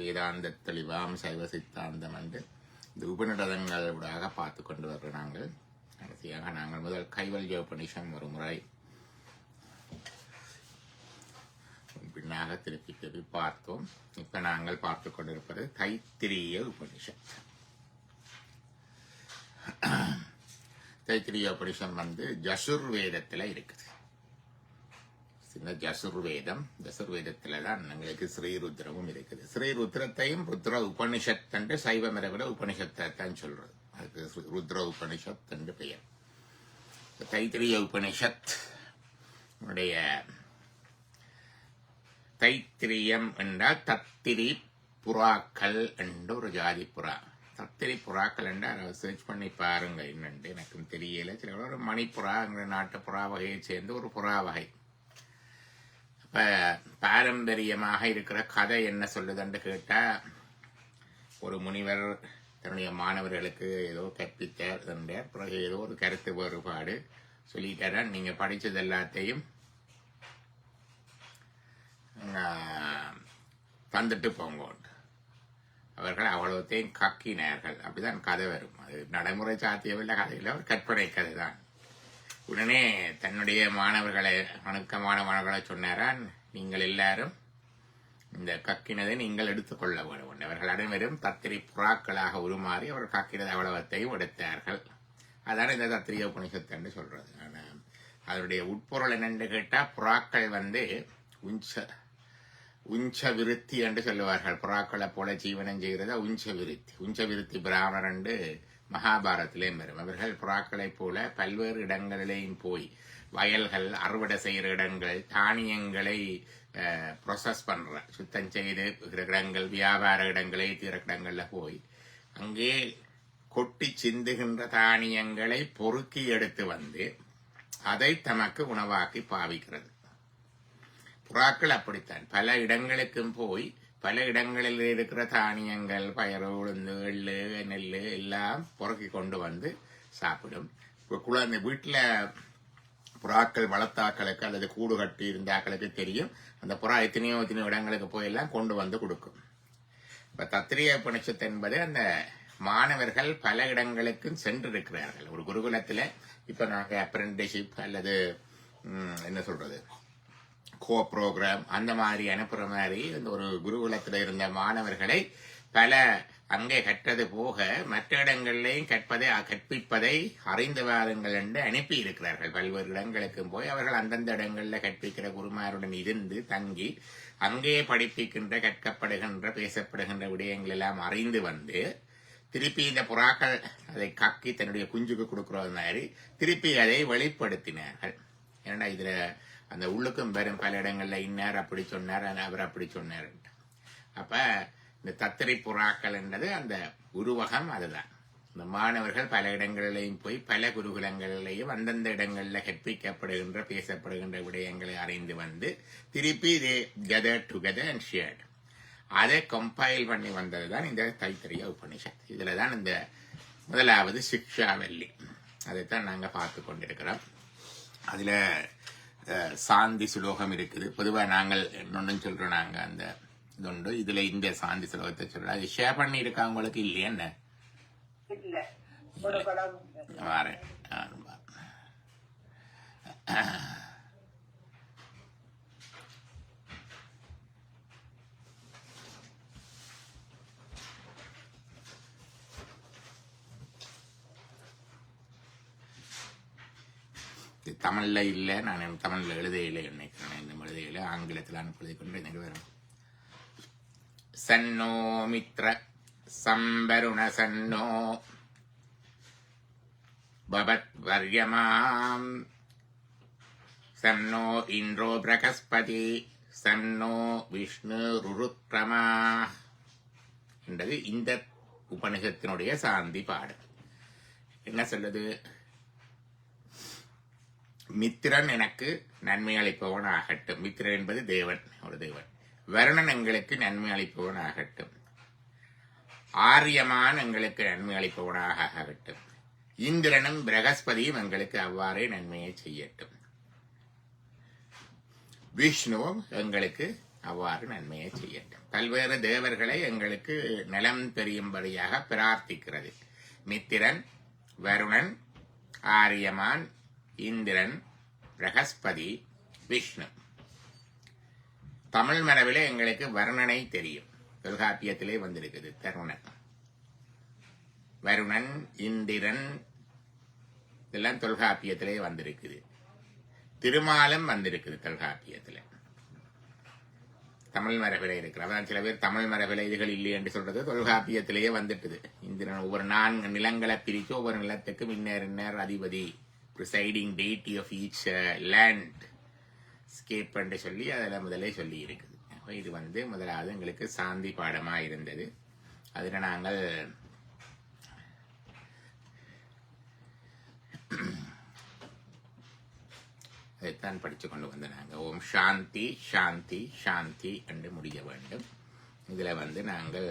வேதாந்த தெளிவாம் சைவ சித்தாந்தம் என்று இந்த உபநிடதங்களூடாக பார்த்து கொண்டு வர்ற நாங்கள் கடைசியாக நாங்கள் முதல் கைவல்ய உபநிஷம் ஒரு முறை பின்னாக திருப்பி பார்த்தோம். இப்ப நாங்கள் பார்த்து கொண்டிருப்பது தைத்திரிய உபனிஷத். தைத்திரிய உபனிஷம் ஜசுர்வேதத்துல இருக்குது. ஜசுர்வேதம், ஜசுர்வேதத்துல தான் எங்களுக்கு ஸ்ரீருத்ரமும் இருக்குது. ஸ்ரீருத்ரத்தையும் ருத்ர உபனிஷத் என்று சைவ மரபுல உபனிஷத்தை தான் சொல்றது. அதுக்கு ருத்ர உபனிஷத் என்று பெயர். தைத்திரிய உபனிஷத் உடைய தைத்திரியம் என்றால் தத்திரி புறாக்கள் என்ற ஒரு ஜாதி புறா. தத்திரி புறாக்கள் என்றால் சர்ச் பண்ணி பாருங்க. என்னண்டு எனக்கும் தெரியல. சில ஒரு மணிப்புறா எங்கள் நாட்டு புறா வகையை சேர்ந்து ஒரு புறா வகை. அப்ப பாரம்பரியமாக இருக்கிற கதை என்ன சொல்லுதுன்னு கேட்டா, ஒரு முனிவர் தன்னுடைய மாணவர்களுக்கு ஏதோ கற்பித்தார் என்றார். பிறகு ஏதோ ஒரு கருத்து வேறுபாடு சொல்லிட்டாரா, நீங்க படிச்சது எல்லாத்தையும் தந்துட்டு போங்க. அவர்கள் அவ்வளவுத்தையும் கக்கினார்கள். அப்படிதான் கதை வரும். அது நடைமுறை சாத்தியமில்லை, கதையில் ஒரு கற்பனை கதை தான். உடனே தன்னுடைய மாணவர்களை, அணுக்கமான மாணவர்களை சொன்னாரான், நீங்கள் எல்லாரும் இந்த கக்கினதை நீங்கள் எடுத்துக்கொள்ள வேண்டும். அவர்கள் அனைவரும் தத்திரி புறாக்களாக உருமாறி அவர் கக்கினது அவ்வளவத்தையும் எடுத்தார்கள். அதான் இந்த தத்திரிய உபனிஷத்து என்று சொல்றது. அதனுடைய உட்பொருள் என்னென்று கேட்டா, புறாக்கள் உஞ்ச விருத்தி என்று சொல்லுவார்கள். புறாக்களை போல ஜீவனம் செய்கிறத உஞ்ச விருத்தி. உஞ்ச விருத்தி பிராமணர் என்று மகாபாரத்திலேயும் வரும். அவர்கள் புறாக்களை போல பல்வேறு இடங்களிலேயும் போய் வயல்கள், அறுவடை செய்கிற இடங்கள், தானியங்களை ப்ரொசஸ் பண்ற சுத்தம் செய்து இடங்கள், வியாபார இடங்களை தீர இடங்கள்ல போய் அங்கே கொட்டி சிந்துகின்ற தானியங்களை பொறுக்கி எடுத்து வந்து அதை தமக்கு உணவாக்கி பாவிக்கிறது. புறாக்கள் அப்படித்தான். பல இடங்களுக்கும் போய் பல இடங்களில் இருக்கிற தானியங்கள், பயறு, உளுந்து, எள்ளு, நெல் எல்லாம் பொறுக்கி கொண்டு வந்து சாப்பிடும். குழந்தை வீட்டுல புறாக்கள் வளர்த்தாக்களுக்கு அல்லது கூடு கட்டி இருந்தாக்களுக்கு தெரியும், அந்த புறா எத்தனையோ இடங்களுக்கு போய் எல்லாம் கொண்டு வந்து கொடுக்கும். இப்ப தத்திரிய உபனிஷத்து என்பது அந்த மாணவர்கள் பல இடங்களுக்கும் சென்றிருக்கிறார்கள். ஒரு குருகுலத்துல இப்ப நாங்க அப்ரெண்டிஷிப் அல்லது என்ன சொல்றது கோ ப்ரோக்ராம் அந்த மாதிரி அனுப்புற மாதிரி இந்த ஒரு குருகுலத்தில் இருந்த மாணவர்களை பல அங்கே கற்றது போக மற்ற இடங்களிலேயும் கற்பிப்பதை அறிந்து வாருங்கள் என்று அனுப்பி இருக்கிறார்கள். பல்வேறு இடங்களுக்கும் போய் அவர்கள் அந்தந்த இடங்களில் கற்பிக்கிற குருமாருடன் இருந்து தங்கி அங்கே படிப்பிக்கின்ற, கற்கப்படுகின்ற, பேசப்படுகின்ற விடயங்கள் எல்லாம் அறிந்து வந்து திருப்பி இந்த புறாக்கள் அதை கக்கி தன்னுடைய குஞ்சுக்கு கொடுக்கிற மாதிரி திருப்பி அதை வெளிப்படுத்தினார்கள். ஏன்னா இதுல அந்த உள்ளுக்கும் பெரும் பல இடங்கள்ல இன்னார் அப்படி சொன்னார், அவர் அப்படி சொன்னார். அப்ப இந்த தத்திரி புறாக்கள் என்றது அந்த உருவகம். அதுதான் இந்த மாணவர்கள் பல இடங்களிலையும் போய் பல குருகுலங்களிலையும் அந்தந்த இடங்கள்ல கற்பிக்கப்படுகின்ற, பேசப்படுகின்ற விடயங்களை அறிந்து வந்து திருப்பி இதே கெதர் டுகெதர் அண்ட் ஷேர்ட் அதை கம்பைல் பண்ணி வந்ததுதான் இந்த தைத்திரிய உபனிஷத். இதுலதான் இந்த முதலாவது சிக்ஷாவல்லி, அதைத்தான் நாங்க பார்த்து கொண்டிருக்கிறோம். அதுல சாந்தி சுலோகம் இருக்குது. பொதுவாக நாங்கள் இன்னொன்னு சொல்றோம், நாங்க அந்த இதுண்டு இதுல இந்த சாந்தி சுலோகத்தை சொல்றோம். அது ஷேர் பண்ணி இருக்கா உங்களுக்கு இல்லையா? என்ன வரேன் தமிழ்ல இல்ல, நான் தமிழ்ல எழுதையில நினைக்கிறேன். இந்த எழுதையில ஆங்கிலத்தில் அனுப்பி கொண்டு எனக்கு வரும். சன்னோ மித்ர சம்பருண சன்னோ பவத் வர்யமாம் சன்னோ இந்திரோ பிரகஸ்பதி சன்னோ விஷ்ணு ருருக்ரமா என்றது இந்த உபனிஷத்தினுடைய சாந்தி பாடு. என்ன சொல்லுது? மித்திரன் எனக்கு நன்மை அளிப்பவன் ஆகட்டும். மித்திரன் என்பது தேவன், ஒரு தேவன். வருணன் எங்களுக்கு நன்மை அளிப்பவன் ஆகட்டும். ஆரியமான் எங்களுக்கு நன்மை அளிப்பவனாக ஆகட்டும். இந்திரனும் பிரகஸ்பதியும் எங்களுக்கு அவ்வாறே நன்மையை செய்யட்டும். விஷ்ணுவும் எங்களுக்கு அவ்வாறு நன்மையை செய்யட்டும். பல்வேறு தேவர்களை எங்களுக்கு நலம் தெரியும்படியாக பிரார்த்திக்கிறது. மித்திரன், வருணன், ஆரியமான், இந்திரன், பிரகஸ்பதி, விஷ்ணு. தமிழ் மரபிலே எங்களுக்கு வருணனை தெரியும். தொல்காப்பியத்திலே வந்திருக்குது தருணன், வருணன், இந்திரன், இதெல்லாம் தொல்காப்பியத்திலே வந்திருக்குது. திருமாலும் வந்திருக்குது தொல்காப்பியத்தில். தமிழ் மரபில இருக்கிற அதான் சில பேர் தமிழ் மரபில இதுகள் இல்லை என்று சொல்றது தொல்காப்பியத்திலேயே வந்துட்டுது. இந்திரன் ஒவ்வொரு 4 நிலங்களை பிரித்து ஒவ்வொரு நிலத்துக்கும் இன்னர் அதிபதி, presiding deity of each landscape என்று சொல்லி அதில் முதலே சொல்லி இருக்குது. இது முதலாவது எங்களுக்கு சாந்தி பாடமாக இருந்தது. அதில் நாங்கள் அதைத்தான் படித்து கொண்டு வந்த நாங்கள் ஓம் சாந்தி சாந்தி சாந்தி என்று முடிய வேண்டும். இதில் நாங்கள்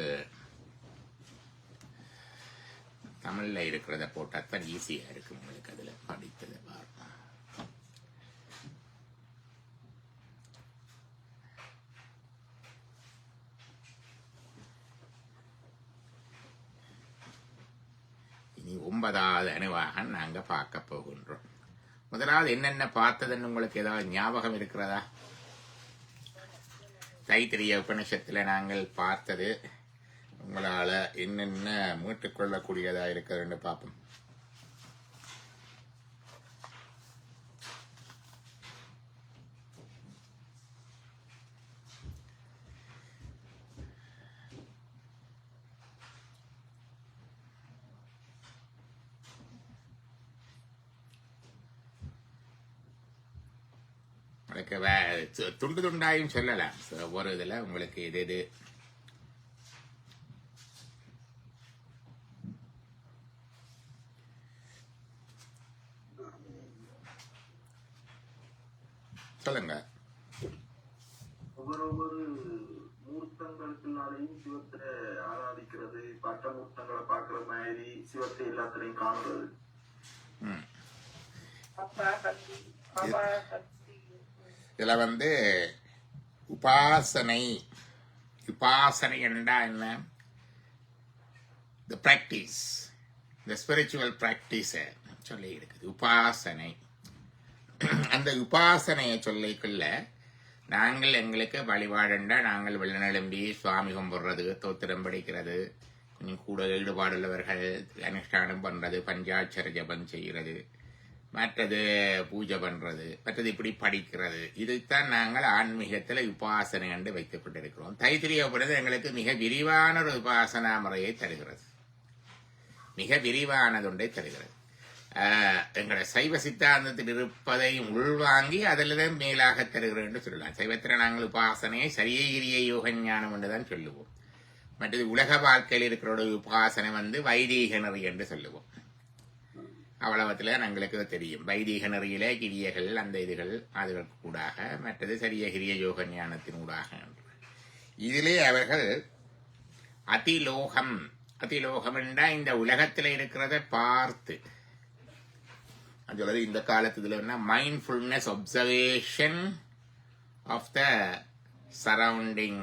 தமிழில் இருக்கிறத போட்டால் தான் ஈஸியாக இருக்கும் உங்களுக்கு அதில் படித்ததை பார்ப்போம். இனி 9வது அணுவாக நாங்கள் பார்க்க போகின்றோம். முதலாவது என்னென்ன பார்த்ததுன்னு உங்களுக்கு ஏதாவது ஞாபகம் இருக்கிறதா? தைத்திரிய உபநிஷத்துல நாங்கள் பார்த்தது உங்களால என்னென்ன மீட்டுக்கொள்ளக்கூடியதா இருக்கிறதுன்னு பார்ப்போம். துண்டு துண்டாயும் சொல்லலாம். ஒவ்வொரு இதுல உங்களுக்கு எது சொல்லுங்க. ஒவ்வொரு மூர்த்தங்களுக்குள்ளாலையும் சிவத்தை ஆராதிக்கிறது, பட்ட மூர்த்தங்களை பாக்குற மாதிரி சிவத்தை எல்லாத்திலையும் காணுறது. இதுல உபாசனை உபாசனை என்றா என்ன? தி பிராக்டிஸ், தி ஸ்பிரிச்சுவல் பிராக்டிஸ சொல்லி இருக்குது உபாசனை. அந்த உபாசனையை சொல்லிக்குள்ள நாங்கள் எங்களுக்கு வழிபாடுண்டா நாங்கள் வெள்ளநெலும்பி சுவாமி கும்பிடுறது, தோத்திரம் படிக்கிறது, கொஞ்சம் கூட ஈடுபாடுள்ளவர்கள் அனுஷ்டானம் பண்றது, பஞ்சாட்சர ஜபம் செய்கிறது, மற்றது பூஜை பண்றது, மற்றது இப்படி படிக்கிறது. இதைத்தான் நாங்கள் ஆன்மீகத்தில் உபாசனை என்று வைத்துக் கொண்டிருக்கிறோம். தைத்திரிய உபநிஷத் எங்களுக்கு மிக விரிவான ஒரு உபாசனா முறையை தருகிறது, மிக விரிவானது ஒன்றை தருகிறது. எங்களை சைவ சித்தாந்தத்தில் இருப்பதையும் உள்வாங்கி அதில் மேலாக தருகிறோம் என்று சொல்லலாம். சைவத்தில் நாங்கள் உபாசனையை சரியகிரிய யோக ஞானம் என்றுதான் சொல்லுவோம். மற்றது உலக வாழ்க்கையில் இருக்கிற உபாசனை வைதீக நெறி என்று சொல்லுவோம். அவ்வளவத்தில் எங்களுக்கு தெரியும். வைதீக நெறியிலே கிரியைகள், அந்த இதுகள் அதுகளுக்கு கூடாக, மற்றது சரியகிரிய யோக ஞானத்தின் ஊடாக. இதிலே அவர்கள் அதிலோகம், அதிலோகம் என்றா இந்த உலகத்தில் இருக்கிறத பார்த்து சொல்றது. இந்த காலத்துல mindfulness observation of the surrounding,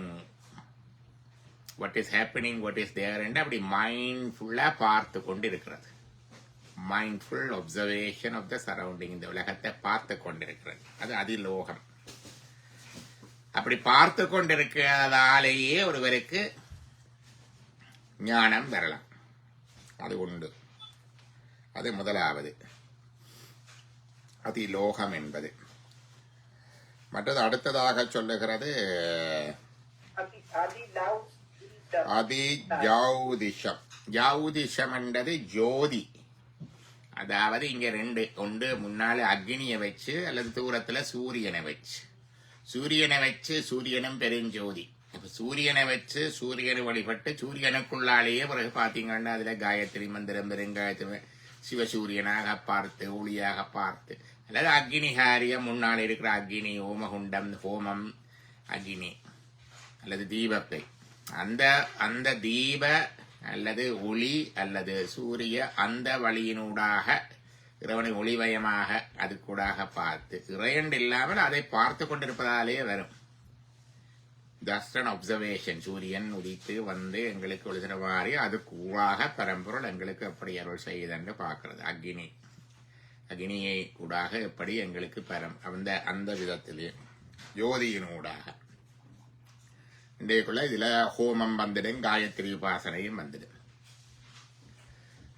what is happening, what is there என்று அப்படி மைண்ட்ஃபுல்லா பார்த்து கொண்டு இருக்கிறது. Mindful observation of the surrounding, இந்த உலகத்தை பார்த்து கொண்டிருக்கிறது. அது அதிலோகம். அப்படி பார்த்து கொண்டிருக்கிறதாலேயே ஒருவருக்கு ஞானம் வரலாம். அது உண்டு. அது முதலாவது அதிலோகம் என்பது. மற்றது அடுத்ததாக சொல்லுகிறது அதி ஜௌதிஷம். ஜௌதிஷம் என்றது ஜோதி. அதாவது இங்க 2 ஒன்று, முன்னால அக்னியை வச்சு அல்லது தூரத்துல சூரியனை வச்சு. சூரியனை வச்சு சூரியனும் பெருஞ்சோதி. இப்ப சூரியனை வச்சு சூரியனை வழிபட்டு சூரியனுக்குள்ளாலேயே பிறகு பாத்தீங்கன்னா அதுல காயத்ரி மந்திரம், பெருங்காயத்ரி, சிவசூரியனாக பார்த்து, ஒளியாக பார்த்து, அல்லது அக்னிஹாரியம் முன்னால் இருக்கிற அக்னி, ஓமகுண்டம், ஹோமம், அக்னி அல்லது தீபத்தை, அந்த தீப அல்லது ஒளி அல்லது சூரிய அந்த வழியினூடாக இறைவனை ஒளிவயமாக அது கூடாக பார்த்து, இறையண்டு இல்லாமல் அதை பார்த்து கொண்டிருப்பதாலேயே வரும். Just an observation. சூரியன் உதித்து வந்து எங்களுக்கு ஒளிகிற மாதிரி அது கூடாக பரம்பொருள் எங்களுக்கு எப்படி அருள் செய்யுதுன்னு பார்க்கறது. அக்னியை கூடாக எப்படி எங்களுக்கு அந்த விதத்திலே ஜோதியினூடாக இன்றைக்குள்ள இதுல ஹோமம் வந்துடும், காயத்ரி உபாசனையும் வந்துடும்.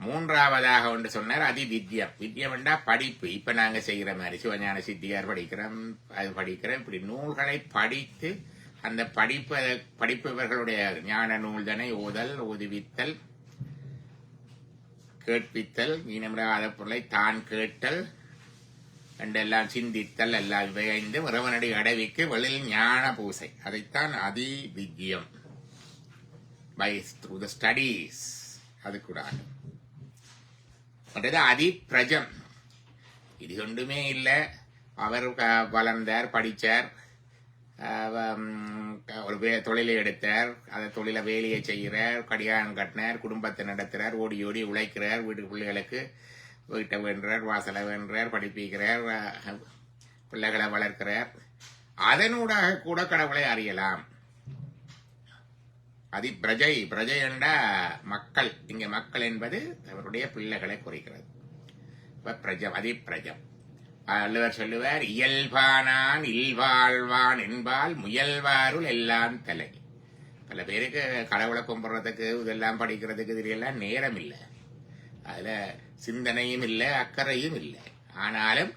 மூன்றாவதாக ஒன்று சொன்னார் அதிவித்யம். வித்யம் என்றா படிப்பு. இப்ப நாங்க செய்கிற மாதிரி சிவஞான சித்தியார் படிக்கிறோம், அது படிக்கிறோம். இப்படி நூல்களை படித்து அந்த படிப்பவர்களுடைய ஞான நூல்தனை ஓதல், ஓதுவித்தல், கேட்பித்தல், இனமிராத பொருளை தான் கேட்டல் என்றெல்லாம் சிந்தித்தல் எல்லாம் இவைந்து இறைவனடி அடவிக்கு வெளியில் ஞான பூசை. அதைத்தான் அதிவித்யம், பை த்ரூ த ஸ்டடீஸ். அது கூடாது. மற்றது அதிப்பிரஜம். இது ஒன்றுமே இல்லை. அவர் வளர்ந்தார், படித்தார், ஒரு தொழிலை எடுத்தார், அந்த தொழிலை வேலையை செய்கிறார், கடிகாரம் கட்டினார், குடும்பத்தை நடத்துகிறார், ஓடி ஓடி உழைக்கிறார், வீட்டு பிள்ளைகளுக்கு வீட்டை வேண்டுறார், வாசலை வேண்டுறார், படிப்பிக்கிறார், பிள்ளைகளை வளர்க்கிறார். அதனூடாக கூட கடவுளை அறியலாம். பிரஜை என்ற மக்கள். இங்க மக்கள் என்பது அவருடைய பிள்ளைகளை குறிக்கிறது. அதிப்பிரஜம். அல்லவர் சொல்லுவார், இயல்பானான் இல்வாழ்வான் என்பால் முயல்வாருள் எல்லாம் தலை. பல பேருக்கு கடவுளை கும்பிடுறதுக்கு இதெல்லாம் படிக்கிறதுக்கு இதெல்லாம் நேரம் இல்லை, அதுல சிந்தனையும் இல்லை, அக்கறையும் இல்லை. ஆனாலும்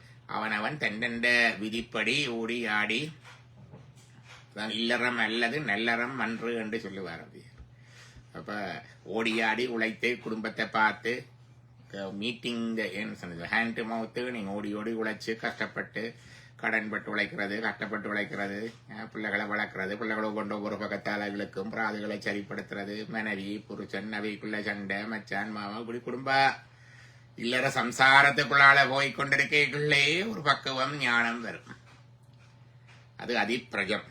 அவன் தன்னெண்ட விதிப்படி ஓடி ஆடி இல்லறம் அல்லது நல்லறம் அன்று என்று சொல்லுவார். அப்ப ஓடியாடி உழைத்து குடும்பத்தை பார்த்து மீட்டிங் ஹேண்ட் டு மவுத்து நீங்க ஓடி ஓடி உழைச்சு கஷ்டப்பட்டு கடன்பட்டு உழைக்கிறது, கஷ்டப்பட்டு உழைக்கிறது, பிள்ளைகளை வளர்க்கறது, பிள்ளைகளை கொண்டு ஒவ்வொரு பக்கத்தால் அவர்களுக்கும் பிராதுகளை சரிப்படுத்துறது, மனைவி புருஷன் அவைக்குள்ள சண்டை மச்சான் மாமா இப்படி குடும்ப இல்லற சம்சாரத்துக்குள்ளால போய் கொண்டிருக்கைக்குள்ளே ஒரு பக்குவம் ஞானம் வரும். அது அதிப்பிரஜம்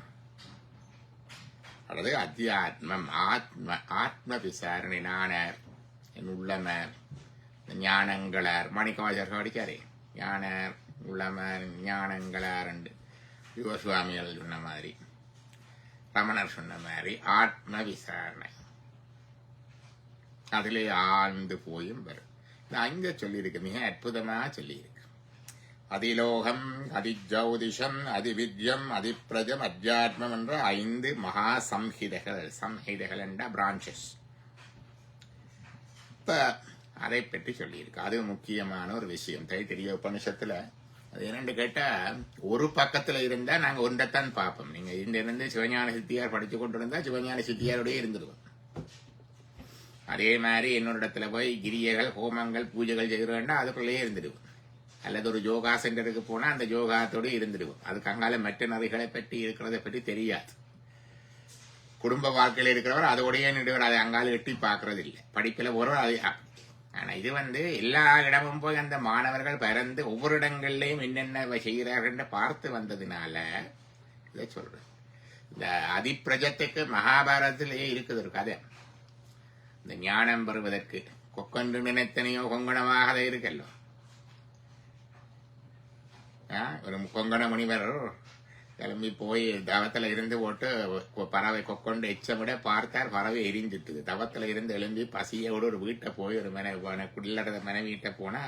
அல்லது அத்தியாத்மம். ஆத்ம விசாரணை. நானார், என் உள்ளமர், ஞானங்களார். மாணிக்கவாசகர் படிக்காரே, ஞானர் உள்ளமர் ஞானங்களார் என்று யுவசுவாமிகள் சொன்ன மாதிரி, ரமணர் சொன்ன மாதிரி ஆத்ம விசாரணை. அதிலே ஆழ்ந்து போயும் வரும். அங்க சொல்லியிருக்கு, மிக அற்புதமா சொல்லியிருக்கு. அதிலோகம், அதிஜௌதிஷம், அதிவித்யம், அதிப்பிரஜம், அத்தியாத்மம் என்ற 5 மகா சம்ஹிதைகள். சம்ஹிதைகள் என்ற பிரான்சஸ். இப்ப அதை பற்றி சொல்லியிருக்கு. அது முக்கியமான ஒரு விஷயம். தைத்திரிய உபனிஷத்துல அது என்னன்னு கேட்டா, ஒரு பக்கத்துல இருந்தா நாங்க ஒன்றைத்தான் பார்ப்போம். நீங்க இருந்து சிவஞான சித்தியார் படிச்சு கொண்டு இருந்தா சிவஞான சித்தியாரோடய இருந்துருவோம். அதே மாதிரி என்னோட இடத்துல போய் கிரியைகள், ஹோமங்கள், பூஜைகள் செய்கிறோம்னா அதுக்குள்ளேயே இருந்துடுவோம். அல்லது ஒரு யோகா சென்டருக்கு போனா அந்த யோகாத்தோடு இருந்துடுவோம். அதுக்கு அங்கால மற்ற நதிகளை பற்றி இருக்கிறத பற்றி தெரியாது. குடும்ப வாழ்க்கையில் இருக்கிறவர் அதோடையே நின்றுவர், அதை அங்கால எட்டி பார்க்கறது இல்லை. படிப்பில் ஒருவர் அது. ஆனா இது எல்லா இடமும் போய் அந்த மாணவர்கள் பறந்து ஒவ்வொரு இடங்கள்லையும் என்னென்ன செய்கிறார்கள் பார்த்து வந்ததுனால இதை சொல்றேன். இந்த அதிப்பிரஜத்துக்கு மகாபாரதத்திலேயே இருக்குது ஒரு கதை. இந்த ஞானம் பெறுவதற்கு கொக்கொன்று நினைத்தனையோ கொங்கணமாக இருக்கல்லோ. ஒரு கொங்கண முனிவர் கிளம்பி போய் தவத்துல இருந்து போட்டு பறவை கொக்கொண்டு எச்சமிட பார்த்தார். பறவை எரிஞ்சிட்டுது. தவத்துல இருந்து எழும்பி பசியோடு ஒரு வீட்டை போய் ஒரு குள்ளட வீட்டை போனா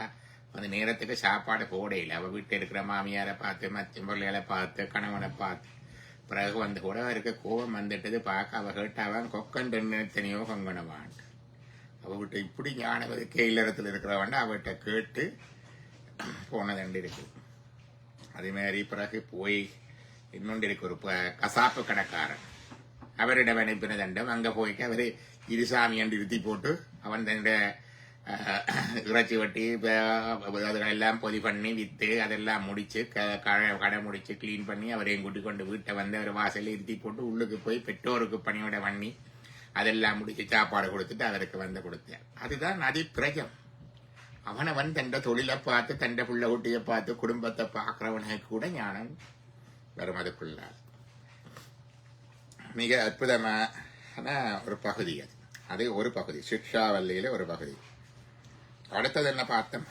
அந்த நேரத்துக்கு சாப்பாடு போடையில. அவ வீட்டை இருக்கிற மாமியாரை பார்த்து, மச்ச பிள்ளைகளை பார்த்து, கணவனை பார்த்து, பிறகு கூட இருக்க கோபம் வந்துட்டது. பார்க்க அவ கேட்டாவான், கொக்கண்டு நினைத்தனையோ கொங்கணவான். அவ விட்டு இப்படி ஞானவதுக்கே இல்லறத்தில் இருக்கிறவன் அவட்ட கேட்டு போனதண்டு இருக்கு. அதே மாதிரி பிறகு போய் இன்னொன்று இருக்கு, ஒரு கசாப்பு கடைக்காரன். அவரிடம் அனுப்பின தண்டம். அங்க போய்க்கு அவரு இருசாமி என்று இருத்தி போட்டு அவன் தன்னுடைய இறைச்சி வட்டி அதெல்லாம் பொதி பண்ணி வித்து அதெல்லாம் முடிச்சு கடை முடிச்சு கிளீன் பண்ணி அவரையும் கூட்டி கொண்டு வீட்டை அவர் வாசலில் இருத்தி போட்டு உள்ளுக்கு போய் பெற்றோருக்கு பணியோட பண்ணி அதெல்லாம் முடிச்சு சாப்பாடு கொடுத்துட்டு அவருக்கு கொடுத்தார். அதுதான் அதிப்பிரஜம். அவனவன் தண்ட தொழிலை பார்த்து, தண்ட புள்ள குட்டியை பார்த்து, குடும்பத்தை பார்க்கிறவனுக்கு கூட ஞானம் வரும். அதுக்குள்ள மிக அற்புதமான ஒரு பகுதி அது. அது ஒரு பகுதி, சிக்ஷாவல்லியில ஒரு பகுதி. அடுத்தது என்ன பார்த்தோம்?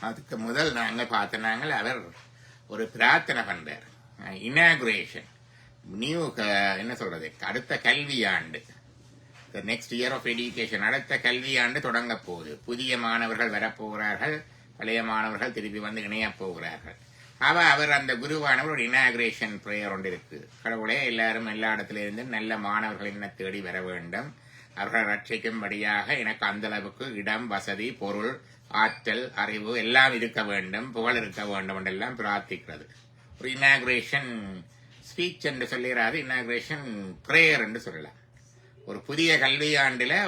அதுக்கு முதல் நாங்கள் பார்த்தனாங்கள் அவர் ஒரு பிரார்த்தனை பண்றார். இனாகுரேஷன் நியூ என்ன சொல்றது, அடுத்த கல்வியாண்டு, நெக்ஸ்ட் இயர் ஆஃப் எஜுகேஷன், அடுத்த கல்வியாண்டு தொடங்க போகுது. புதிய மாணவர்கள் வரப்போகிறார்கள், பழைய மாணவர்கள் திருப்பி வந்து இணைய போகிறார்கள். அவர் அந்த குருவானவர் ஒரு இனாகுரேஷன் பிரேயர் ஒன்று இருக்கு. கடவுளே, எல்லாரும் எல்லா இடத்துல இருந்து நல்ல மாணவர்கள் என்ன தேடி வர வேண்டும், அவர்கள் ரட்சிக்கும்படியாக எனக்கு அந்த அளவுக்கு இடம், வசதி, பொருள், ஆற்றல், அறிவு எல்லாம் இருக்க வேண்டும், புகழ் இருக்க வேண்டும் என்றெல்லாம் பிரார்த்திக்கிறது. ஒரு இனாகுரேஷன் ஸ்பீச் என்று சொல்லிடாது, இனாகுரேஷன் பிரேயர் என்று சொல்லலாம். ஒரு புதிய கல்வியாண்டில்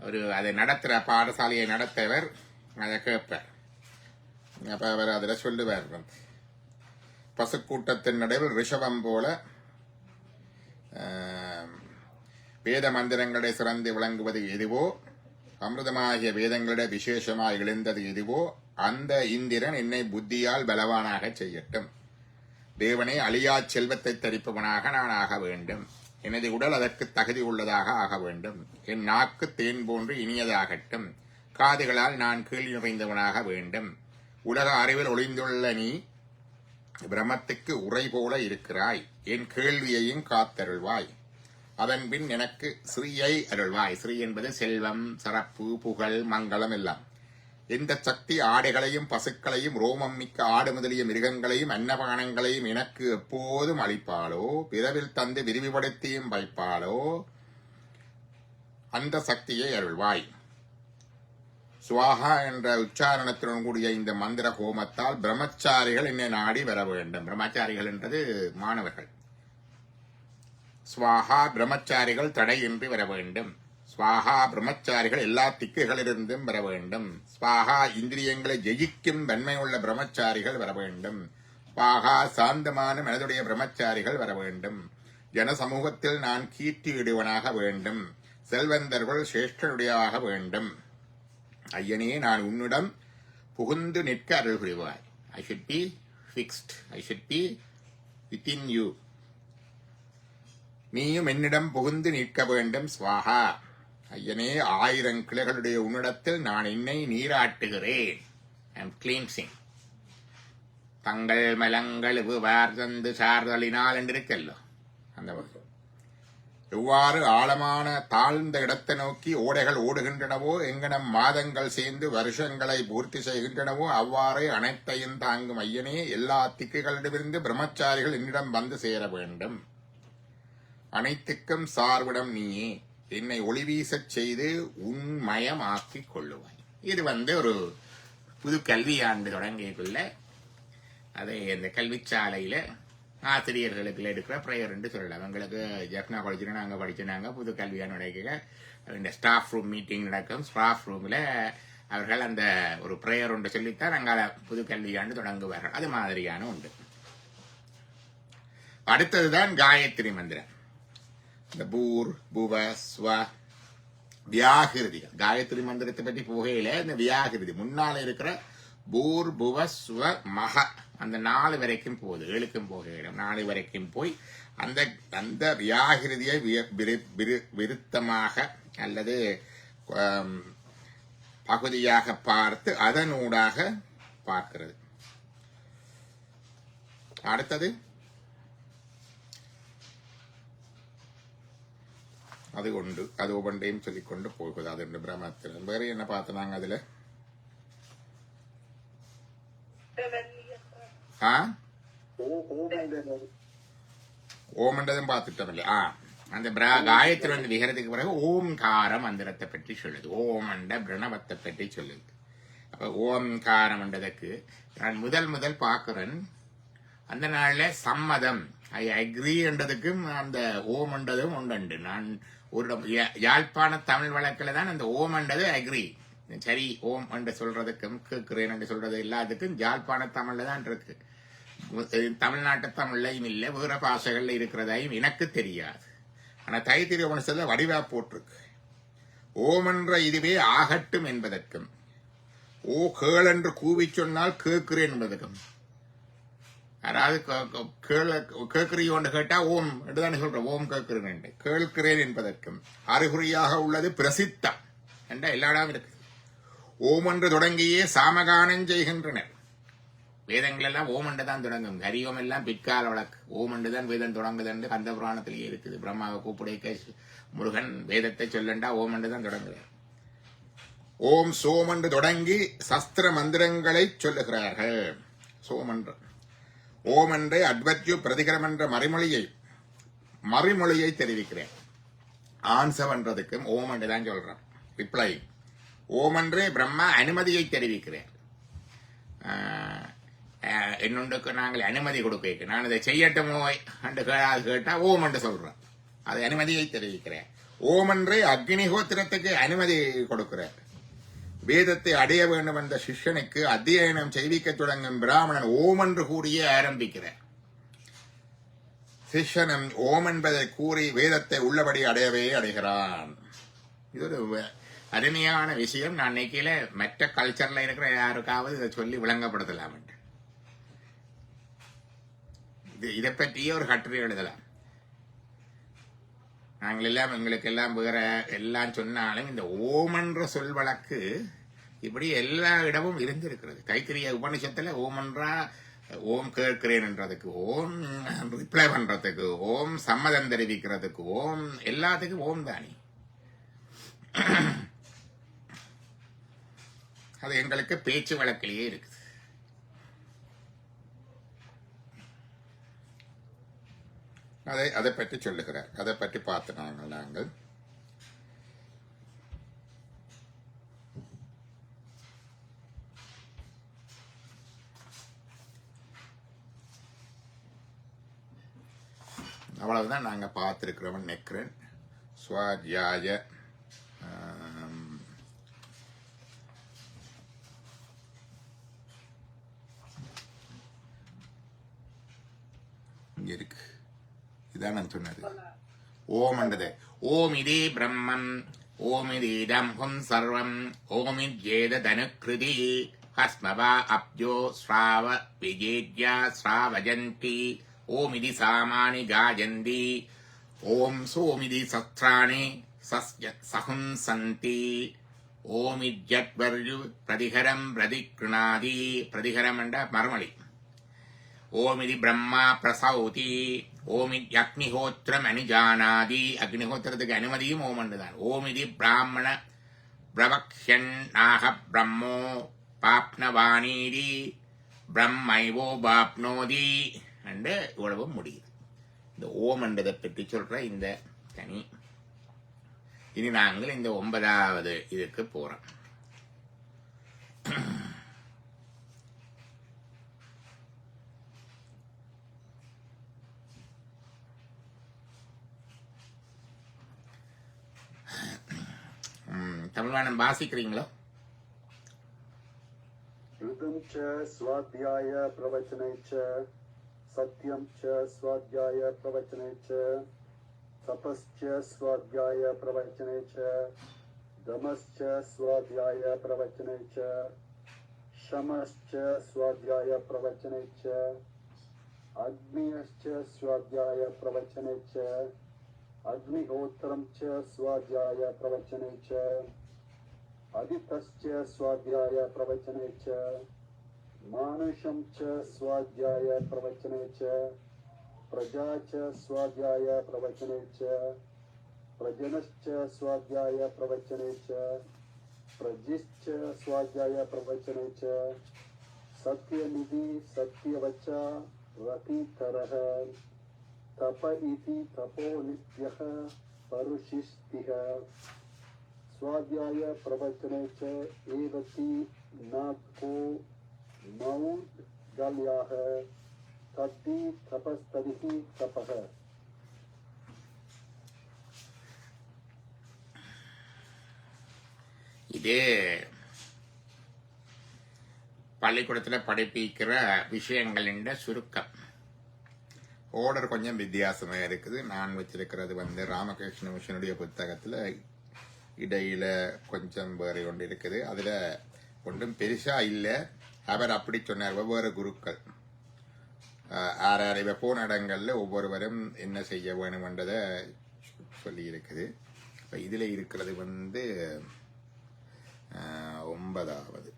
ஒரு அதை நடத்துகிற பாடசாலையை நடத்தவர் அதை கேட்பார். அப்ப அவர் அதில் சொல்லுவார், பசுக்கூட்டத்தின் நடுவில் ரிஷபம் போல வேத மந்திரங்களை சிறந்து விளங்குவது எதுவோ, அமிர்தமாகிய வேதங்களிட விசேஷமாய் எழுந்தது எதுவோ, அந்த இந்திரன் என்னை புத்தியால் பலவானாக செய்யட்டும். தேவனே, அழியா செல்வத்தை தரிப்பவனாக நான் ஆக வேண்டும். எனது உடல் அதற்கு தகுதி உள்ளதாக ஆக வேண்டும். என் நாக்கு தேன் போன்று இனியதாகட்டும். காதுகளால் நான் கேள்வி நிறைந்தவனாக வேண்டும். உலக அறிவில் ஒளிந்துள்ள நீ பிரம்மத்துக்கு உரை போல இருக்கிறாய். என் கேள்வியையும் காத்தருள்வாய். அதன்பின் எனக்கு ஸ்ரீயை அருள்வாய். ஸ்ரீ என்பது செல்வம், சிறப்பு, புகழ், மங்களம் எல்லாம். எந்த சக்தி ஆடைகளையும் பசுக்களையும் ரோமம் மிக்க ஆடு முதலிய மிருகங்களையும் அன்னபானங்களையும் எனக்கு எப்போதும் அளிப்பாளோ, பிறவில் தந்து விரிவுபடுத்தியும் வைப்பாளோ, அந்த சக்தியை அருள்வாய். சுவாகா என்ற உச்சாரணத்துடன் கூடிய இந்த மந்திர ஹோமத்தால் பிரம்மச்சாரிகள் என்னை நாடி வர வேண்டும். பிரம்மச்சாரிகள் என்றது மாணவர்கள். ஸ்வாஹா பிரம்மச்சாரிகள் தடையின்றி வர வேண்டும். ஸ்வாஹா பிரம்மச்சாரிகள் எல்லா திக்குகளிலிருந்தும் வர வேண்டும். ஸ்வாஹா இந்திரியங்களை ஜெயிக்கும் வன்மையுள்ள பிரம்மச்சாரிகள் வர வேண்டும். ஸ்வாஹா சாந்தமான மனதுடைய பிரம்மச்சாரிகள் வர வேண்டும். ஜன சமூகத்தில் நான் கீர்த்தியிடுவனாக வேண்டும். செல்வந்தர்கள் சிரேஷ்டனுடையவாக வேண்டும். ஐயனே, நான் உன்னிடம் புகுந்து நிற்க அருள் புரிவாய். I should be fixed. I should be within you. நீயும் என்னிடம் புகுந்து நிற்க வேண்டும். ஸ்வாஹா. ஐயனே, 1000 கிளைகளுடைய உன்னிடத்தில் நான் என்னை நீராட்டுகிறேன். I am cleansing. தங்கள் மலங்கள் வார்ந்து சார்தலினால் என்று இருக்கல்லோ, அந்த வகை. எவ்வாறு ஆழமான தாழ்ந்த இடத்தை நோக்கி ஓடைகள் ஓடுகின்றனவோ, எங்கனம் மாதங்கள் சேர்ந்து வருஷங்களை பூர்த்தி செய்கின்றனவோ, அவ்வாறே அனைத்தையும் தாங்கும் ஐயனே, எல்லா திக்குகளிடமிருந்து பிரம்மச்சாரிகள் என்னிடம் வந்து சேர வேண்டும். அனைத்துக்கும் சார்பிடம் நீயே. என்னை ஒளிவீசச் செய்து உன்மயமாக்கிக் கொள்ளுவாய். இது ஒரு புது கல்வியாண்டு தொடங்கியக்குள்ள அதை இந்த கல்விச்சாலையில ஆசிரியர்களுக்கு எடுக்கிற பிரேயர் என்று சொல்லலாம். எங்களுக்கு ஜெஃப்னா காலேஜில் நாங்கள் படிச்சுனாங்க. புது கல்வியாண்டு நடக்க இந்த ஸ்டாஃப் ரூம் மீட்டிங் நடக்கும். ஸ்டாஃப் ரூமில் அவர்கள் அந்த ஒரு பிரேயர் ஒன்று சொல்லித்தான் நாங்கள் புது கல்வியாண்டு தொடங்குவார்கள். அது மாதிரியான உண்டு. அடுத்ததுதான் காயத்ரி மந்திரம். இந்த பூர், புவ, ஸ்வ, வியாகிருதிகள். காயத்ரி மந்திரத்தை பற்றி போகையில இந்த வியாகிருதி முன்னால இருக்கிற பூர், புவ, ஸ்வ, மக அந்த 4 வரைக்கும் போகுது. 7க்கும் போகையில 4 வரைக்கும் போய் அந்த வியாகிருதியை விருத்தமாக அல்லது பகுதியாக பார்த்து அதனூடாக பார்க்கிறது. அடுத்தது அது உண்டு. அது ஒவ்வொன்றையும் சொல்லிக்கொண்டு போகுது. அது உண்டு பிரம்மத்தில். வேற என்ன பார்த்தனாங்க அதுல? ஓமன்றதும் பார்த்துட்டோம் இல்லையா? அந்த காயத்ரி விகரத்துக்கு பிறகு ஓம்கார மந்திரத்தை பற்றி சொல்லுது. ஓமண்ட பிரணவத்தை பற்றி சொல்லுது. அப்ப ஓம்காரம் என்றதுக்கு நான் முதல் பார்க்கிறேன். அந்த நாள்ல சம்மதம், ஐ அக்ரி என்றதுக்கும் அந்த ஓமண்டதும் உண்டு. நான் ஒரு யாழ்ப்பாண தமிழ் வழக்கில் தான் அந்த ஓமண்டது அக்ரி. சரி, ஓம் என்று சொல்றதுக்கும் கேட்கிறேன் என்று சொல்றது எல்லாத்துக்கும் யாழ்ப்பாண தமிழ்ல தான் இருக்கு. தமிழ்நாட்டு தமிழ்லையும் இல்லை, வேற பாஷைகள்ல இருக்கிறதாயும் எனக்கு தெரியாது. ஆனா தைத்திரிய வடிவா போட்டிருக்கு. ஓமன்ற இதுவே ஆகட்டும் என்பதற்கும், ஓ கேள் என்று கூவி சொன்னால் கேட்கிறேன் என்பதற்கும், அதாவது கேட்கிறியோன்னு கேட்டா ஓம் என்றுதானே சொல்றேன். ஓம் கேட்கிறேன், கேட்கிறேன் என்பதற்கும் அறிகுறியாக உள்ளது பிரசித்தம் என்ற எல்லா இடம் இருக்கு. ஓம் என்று தொடங்கியே சாமகானம் செய்கின்றனர். வேதங்கள் எல்லாம் ஓமண்டு தான் தொடங்கும். ஹரியோம் எல்லாம் பிற்கால வழக்கு. ஓமண்டு தான் வேதம் தொடங்குதுன்னு கந்த புராணத்திலேயே இருக்குது. பிரம்மாவை கூப்பிடைக்க முருகன் வேதத்தை சொல்லண்டா ஓமண்டு தான் தொடங்குறார். ஓம் சோமன்று தொடங்கி சஸ்திர மந்திரங்களை சொல்லுகிறார்கள். சோமன்று ஓம் என்றே அட்வத்யு பிரதிகரம் என்ற மறைமொழியை தெரிவிக்கிறேன். ஆன்சர் பண்றதுக்கும் ஓம் என்று தான் சொல்றேன். ரிப்ளை ஓம் என்றே பிரம்மா அனுமதியை தெரிவிக்கிறேன். என்னொன்றுக்கு நாங்கள் அனுமதி கொடுக்க, நான் இதை செய்யட்டுமோ என்று கேட்டா ஓம் என்று சொல்றேன். அது அனுமதியை தெரிவிக்கிறேன். ஓம் என்றே அக்னிஹோத்திரத்துக்கு அனுமதி கொடுக்கிறேன். வேதத்தை அடைய வேண்டும் என்ற சிஷ்யனுக்கு அத்தியனம் செய்விக்க தொடங்கும் பிராமணன் ஓம் என்று கூறியே ஆரம்பிக்கிறார். சிஷ்யனும் ஓம் என்பதை கூறி வேதத்தை உள்ளபடி அடையவே அடைகிறான். இது ஒரு அருமையான விஷயம். நான் நினைக்கல மற்ற கல்ச்சர்ல இருக்கிற யாருக்காவது இதை சொல்லி விளங்கப்படுத்தலாம். இதை பற்றியே ஒரு கட்டுரை எழுதலாம். நாங்கள் எல்லாம் எங்களுக்கு எல்லாம் வேற எல்லாம் சொன்னாலும் இந்த ஓம் என்ற சொல் வழக்கு இப்படி எல்லா இடமும் இருந்திருக்கிறது. தைத்திரிய உபனிஷத்துல ஓம் என்றா ஓம் கேட்கிறேன் என்றதுக்கு, ஓம் ரிப்ளை பண்றதுக்கு, ஓம் சம்மதம் தெரிவிக்கிறதுக்கு, ஓம் எல்லாத்துக்கும் ஓம் தானே. அது எங்களுக்கு பேச்சு வழக்கிலேயே இருக்குது. அதை பற்றி சொல்லுகிறார். அதை பற்றி பார்த்து நாங்கள் அவ்வளவுதான் நாங்க பார்த்திருக்கிறோம் நினைக்கிறேன். ஸ்வாத்யாய இருக்கு. இதான் நான் சொன்னது. ஓம் என்றது ஓமிதி பிரம்மம் ஓமிதீடம் ஹும் சர்வம் ஓமித்யேத தனுக்ருதி ஹஸ்மவா அப்ஜோ ஸ்ராவ விஜேத்யா ஸ்ராவஜந்தி ஓமிதி சாமானி காயந்தி ஓம் சோமிதி சஸ்திராணி சஹும்சந்தி ஓமித்யத்வர்யு பிரதிகரம் பிரதிக்ருணாதி. பிரதிகரம் என்ற மறுமொழி. ஓமிதி பிரம்மா பிரசௌதி ஓமிதி அக்னிஹோத்திரம் அனுஜானாதி. அக்னிஹோத்திரத்துக்கு அனுமதியும் ஓம் என்றுதான். ஓமிதி பிராமண பிரவக்ஷன் நாக பிரம்மோ பாப்னவானீதி பிரம்மைவோ பாப்னோதி என்று இவ்வளவும் முடியுது. இந்த ஓம் என்றதை பற்றி சொல்ற இந்த தனி. இனி நாங்கள் இந்த 9வது இதுக்கு போறோம். தமிழ்வானம் வாசிக்கிறீங்களோ? ऋतुं च स्वाध्याय प्रवचने च सत्यं च स्वाध्याय प्रवचने च तपश्च स्वाध्याय प्रवचने च दमश्च स्वाध्याय प्रवचने च शमश्च स्वाध्याय प्रवचने च अग्निश्च स्वाध्याय प्रवचने च अग्निहोत्रं च स्वाध्याय प्रवचने च अदितश्च स्वाध्याय प्रवचने च मानुषं च स्वाध्याय प्रवचने च प्रजा च स्वाध्याय प्रवचने च प्रजनश्च स्वाध्याय प्रवचने च प्रजिश्च स्वाध्याय प्रवचने च सत्यनिधि सत्यवचा रतिकरः तप इति तपो नित्यः परुषिस्तिः स्वाध्याय प्रवचने च एवति नाको मौद्गल्याः तद्धि तपस्तदिहि तपः. இதே பள்ளிக்கூடத்தில் படிப்பிக்கிற விஷயங்களின் சுருக்கம். ஆர்டர் கொஞ்சம் வித்தியாசமா இருக்குது. நான் வச்சிருக்கிறது ராமகிருஷ்ண மிஷனுடைய புத்தகத்துல இடையில கொஞ்சம் வேறு ஒன்று இருக்குது. அதுல ஒன்றும் பெருசா இல்லை. அவர் அப்படி சொன்னார். ஒவ்வொரு குருக்கள் ஆறாறு போன இடங்கள்ல ஒவ்வொருவரும் என்ன செய்ய வேணும்ன்றதை சொல்லி இருக்குது. இப்ப இதுல இருக்கிறது 9வது.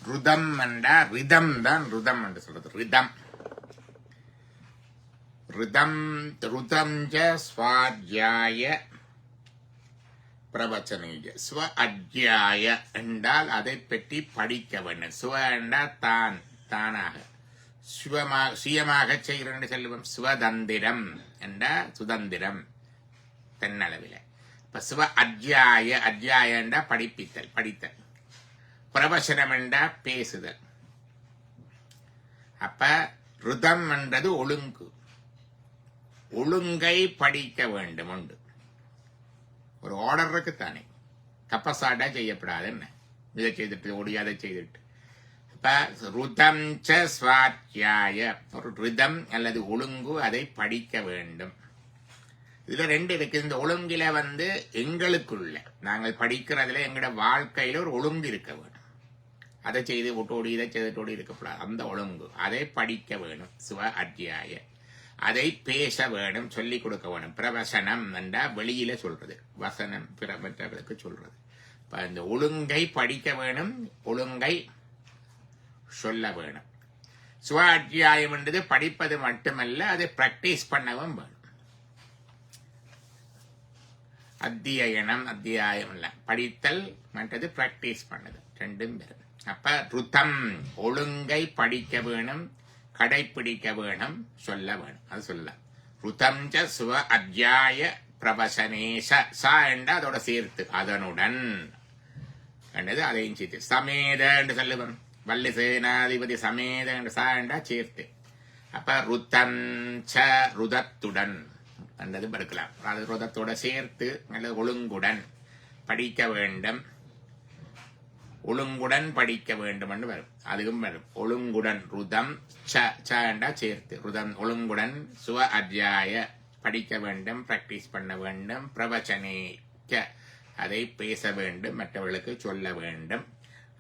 ருதம் என்றா ரிதம் தான் ருதம் என்று சொல்றது. ரிதம் ரிதம் ருதம் ஜ ஸ்வாத்யாய பிரவச்சனீய. ஸ்வ அத்தியாய என்றால் அதை பற்றி படிக்க வேண்டும். ஸ்வ என்றால் தான், தானாக சுயமாக செய்கிறேன் சொல்லுவோம். சுவதந்திரம் என்ற சுதந்திரம் தென்னளவில். இப்ப ஸ்வ அத்தியாய, அத்தியாய என்றா படிப்பித்தல், படித்தல். பிரவசனம் என்றா பேசுதல். அப்ப ருதம் என்றது ஒழுங்கு, ஒழுங்கை படிக்க வேண்டும். உண்டு ஒரு ஆர்டர் இருக்குத்தானே, தப்பசாட்டா செய்யப்படாது. என்ன இதை செய்துட்டு ஓடி அதை செய்துட்டு. இப்ப ருதம் ச ஸ்வாத்யாய, ஒரு ரிதம் அல்லது ஒழுங்கு, அதை படிக்க வேண்டும். இதுல ரெண்டு இருக்கு. இந்த ஒழுங்கில எங்களுக்குள்ள நாங்கள் படிக்கிறதுல எங்களோட வாழ்க்கையில ஒரு ஒழுங்கு இருக்க வேணும். அதை செய்து விட்டோடி இதை செய்துட்டோடி இருக்கக்கூடாது. அந்த ஒழுங்கு அதை படிக்க வேணும். ஸ்வ அத்தியாய. அதை பேச வேணும், சொல்லிக் கொடுக்க வேணும். பிரவசனம் என்றா வெளியில சொல்றது, வசனம் பிறமற்றவர்களுக்கு சொல்றது. இந்த ஒழுங்கை படிக்க வேணும், ஒழுங்கை சொல்ல வேணும். ஸ்வ அத்தியாயம் என்றது படிப்பது மட்டுமல்ல, அதை பிராக்டிஸ் பண்ணவும் வேணும். அத்தியனம், அத்தியாயம் இல்ல, படித்தல் மற்றது பிராக்டிஸ் பண்ணது, ரெண்டும் வரும். அப்ப ருதம் ஒழுங்கை படிக்க வேணும், கடைப்பிடிக்க வேணும், சொல்ல வேணும். அது சொல்ல ருதம் ச ஸ்வ அத்தியாய பிரவசனேஷ. ச என்றா அதோட சேர்த்து, அதனுடன் என்றது அதையும் சேர்த்து. சமேத என்று சொல்லுவோம். வள்ளி சேனாதிபதி சமேத என்று சா என்றா சேர்த்து. அப்ப ருதம் ச ருதத்துடன் என்றது படுக்கலாம். அது ருதத்தோட சேர்த்து அல்லது ஒழுங்குடன் படிக்க வேண்டும், ஒழுங்குடன் படிக்க வேண்டும் என்று வரும். அதுவும் வரும். ஒழுங்குடன் ருதம் ச என்றா சேர்த்து. ருதம் ஒழுங்குடன் ஸ்வ அத்தியாய படிக்க வேண்டும், பிராக்டிஸ் பண்ண வேண்டும். பிரவச்சனேக்க அதை பேச வேண்டும், மற்றவர்களுக்கு சொல்ல வேண்டும்.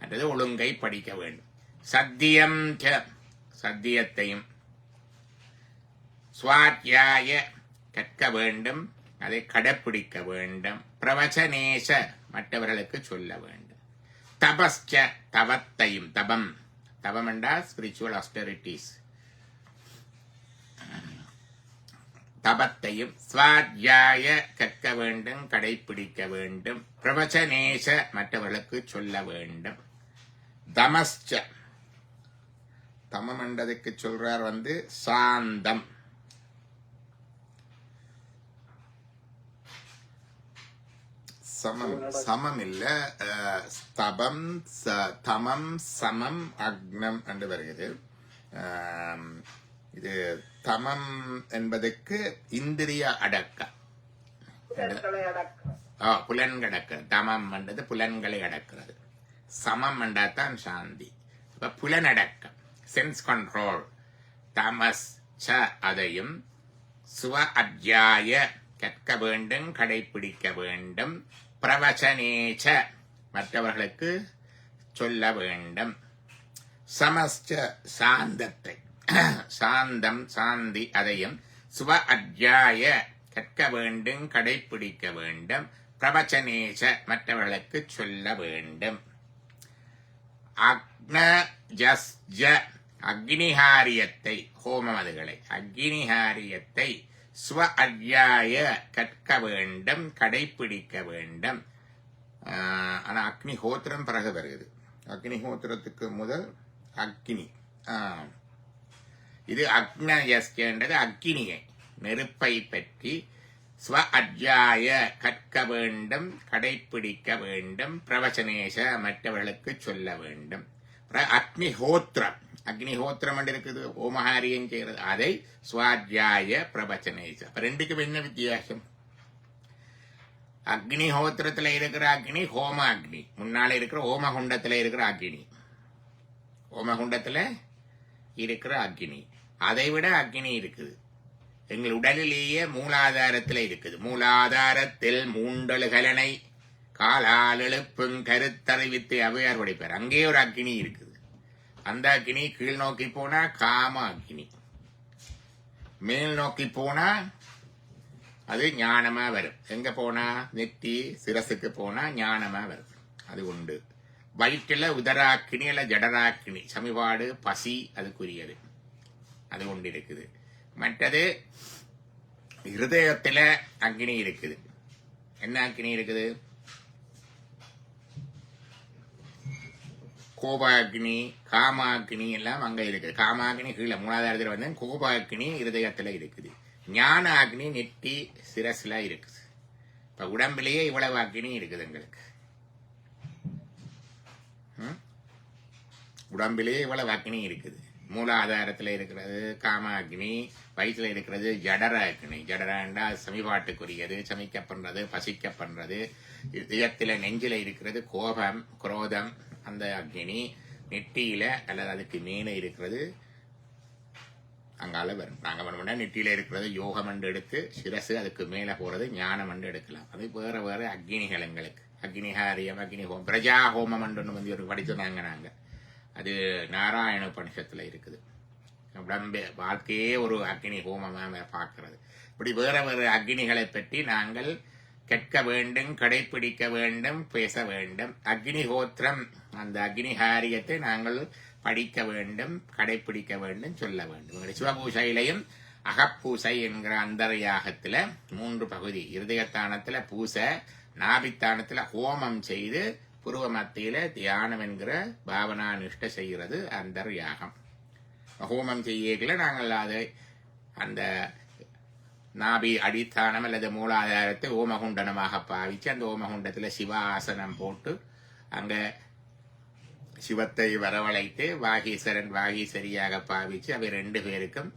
அல்லது ஒழுங்கை படிக்க வேண்டும். சத்தியம் சத்தியத்தையும். ஸ்வாத்யாய கற்க வேண்டும், அதை கடைப்பிடிக்க வேண்டும். பிரவச்சனேஷ மற்றவர்களுக்கு சொல்ல வேண்டும். தபஸ்ச தவத்தையும். தபம், தவம் என்றா ஸ்பிரிச்சுவல் ஆஸ்டெரிட்டிஸ். தபத்தையும். ஸ்வாத்யாய கற்க வேண்டும், கடைப்பிடிக்க வேண்டும். பிரவச்சனேஷ மற்றவர்களுக்கு சொல்ல வேண்டும். தமஸ்ச தமம் என்றதுக்கு சொல்றார் சாந்தம். சமம், சமம் இல்ல, ஸ்தபம் தமம் சமம் அக்னம் என்று வருகிறது. இது தமம் என்பதற்கு இந்திரிய அடக்கம், புலன்கடக்க. தமம் என்றது புலன்களை அடக்கிறது. சமம் என்றாதான் சாந்தி. இப்ப புலனடக்கம், சென்ஸ் கண்ட்ரோல். தமஸ் ச அதையும். ஸ்வ அத்தியாய கற்க வேண்டும், கடைப்பிடிக்க வேண்டும். பிரவச்சனேச்ச மற்றவர்களுக்கு சொல்ல வேண்டும். சமஸ்ச சாந்தத்தை, சாந்தம் சாந்தி அதையும். ஸ்வ அத்தியாய கற்க வேண்டும், கடைப்பிடிக்க வேண்டும். பிரவச்சனேச்ச மற்றவர்களுக்கு சொல்ல வேண்டும். அக்னஜஸ்ஜ அக்னிஹாரியத்தை, ஹோமமதுகளை, அக்னிஹாரியத்தை ஸ்வ அத்தியாய கற்க வேண்டும், கடைப்பிடிக்க வேண்டும். ஆனா அக்னிஹோத்திரம் பிறகு வருகிறது. அக்னிஹோத்திரத்துக்கு முதல் அக்னி. இது அக்னயஸ்ன்றது அக்னியை, நெருப்பை பற்றி. ஸ்வ அத்தியாய கற்க வேண்டும், கடைப்பிடிக்க வேண்டும். பிரவச்சனேஷ மற்றவர்களுக்கு சொல்ல வேண்டும். அக்னிஹோத்திரம், அக்னிஹோத்திரம் என்று இருக்குது, ஓமஹாரியம் செய்யறது. அதை ஸ்வாத்தியாய பிரவச்சனேஷ. அப்ப ரெண்டுக்கும் என்ன வித்தியாசம்? அக்னிஹோத்திரத்துல இருக்கிற அக்னி ஹோம அக்னி, முன்னால இருக்கிற ஓமகுண்டத்துல இருக்கிற அக்னி. ஓமகுண்டத்துல இருக்கிற அக்னி, அதை விட அக்னி இருக்குது எங்கள் உடலிலேயே மூலாதாரத்தில் இருக்குது. மூலாதாரத்தில் மூண்டலுகலனை காலால் எழுப்பும் கருத்தறிவித்து அவையார் படிப்பார். அங்கே ஒரு அக்னி இருக்குது. அந்த அக்னி கீழ் நோக்கி போனா காம அக்னி, மேல் நோக்கி போனா அது ஞானமா வரும். எங்க போனா நெத்தி சிரசுக்கு போனா ஞானமா வரும். அது உண்டு. வயிற்றுல உதராக்கினி அல்ல ஜடராக்கினி சமிபாடு பசி அதுக்குரியது அது ஒன்று இருக்குது. மற்றது இருதயத்துல அக்னி இருக்குது. என்ன அக்னி இருக்குது? கோபாக்னி காமாக்னி எல்லாம் அங்க இருக்குது. காமாக்னி கீழே 3வது இடத்துல வந்து கோபாக்னி இருதயத்துல இருக்குது. ஞான அக்னி நெட்டி சிரஸ்ல இருக்குது. இப்ப உடம்பிலேயே இவ்வளவு அக்னி இருக்குது எங்களுக்கு. உடம்பிலேயே இவ்வளவு அக்னி இருக்குது. மூலாதாரத்துல இருக்கிறது காம அக்னி, வயிற்றுல இருக்கிறது ஜடர அக்னி. ஜடரண்டா சமிபாட்டுக்குரியது, சமிக்கப்படுறது, பசிக்கப்படுறது. இதயத்துல நெஞ்சில இருக்கிறது கோபம் குரோதம் அந்த அக்னி. நெட்டியில அல்லது அதுக்கு மேலே இருக்கிறது அங்கால வரும். நாங்க பண்ண நெட்டியில இருக்கிறது யோகம் என்று எடுத்து சிரசு அதுக்கு மேல போறது ஞானம் என்று எடுக்கலாம். அது வேற வேற அக்னிகள் எங்களுக்கு. அக்னிஹாரியம் அக்னி ஹோமம் பிரஜா ஹோமம் என்று வந்து ஒரு படிச்சுனாங்க நாங்க. அது நாராயண உபனிஷத்துல இருக்குது. உடம்பு வாழ்க்கையே ஒரு அக்னி ஹோமமாக பார்க்கிறது. இப்படி வேற வேறு அக்னிகளை பற்றி நாங்கள் கேட்க வேண்டும், கடைபிடிக்க வேண்டும், பேச வேண்டும். அக்னிஹோத்திரம் அந்த அக்னிஹாரியத்தை நாங்கள் படிக்க வேண்டும், கடைபிடிக்க வேண்டும், சொல்ல வேண்டும். சிவபூசையிலையும் அகப்பூசை என்கிற அந்தர்யாகத்துல 3 பகுதி. இருதயத்தானத்துல பூசை, நாபித்தானத்துல ஹோமம் செய்து, புருவ மத்தியில தியானம் என்கிற பாவனா நிஷ்டை செய்கிறது அந்தர்யாகம். ஹோமம் செய்யல நாங்கள் அதை அந்த நாபி அடித்தானம் அல்லது மூலாதாரத்தை ஓமகுண்டனமாக பாவிச்சு அந்த ஓமகுண்டத்துல சிவ ஆசனம் போட்டு அங்க சிவத்தை வரவழைத்து வாகீசரன் வாகீசரியாக பாவிச்சு அவை 2 பேருக்கும்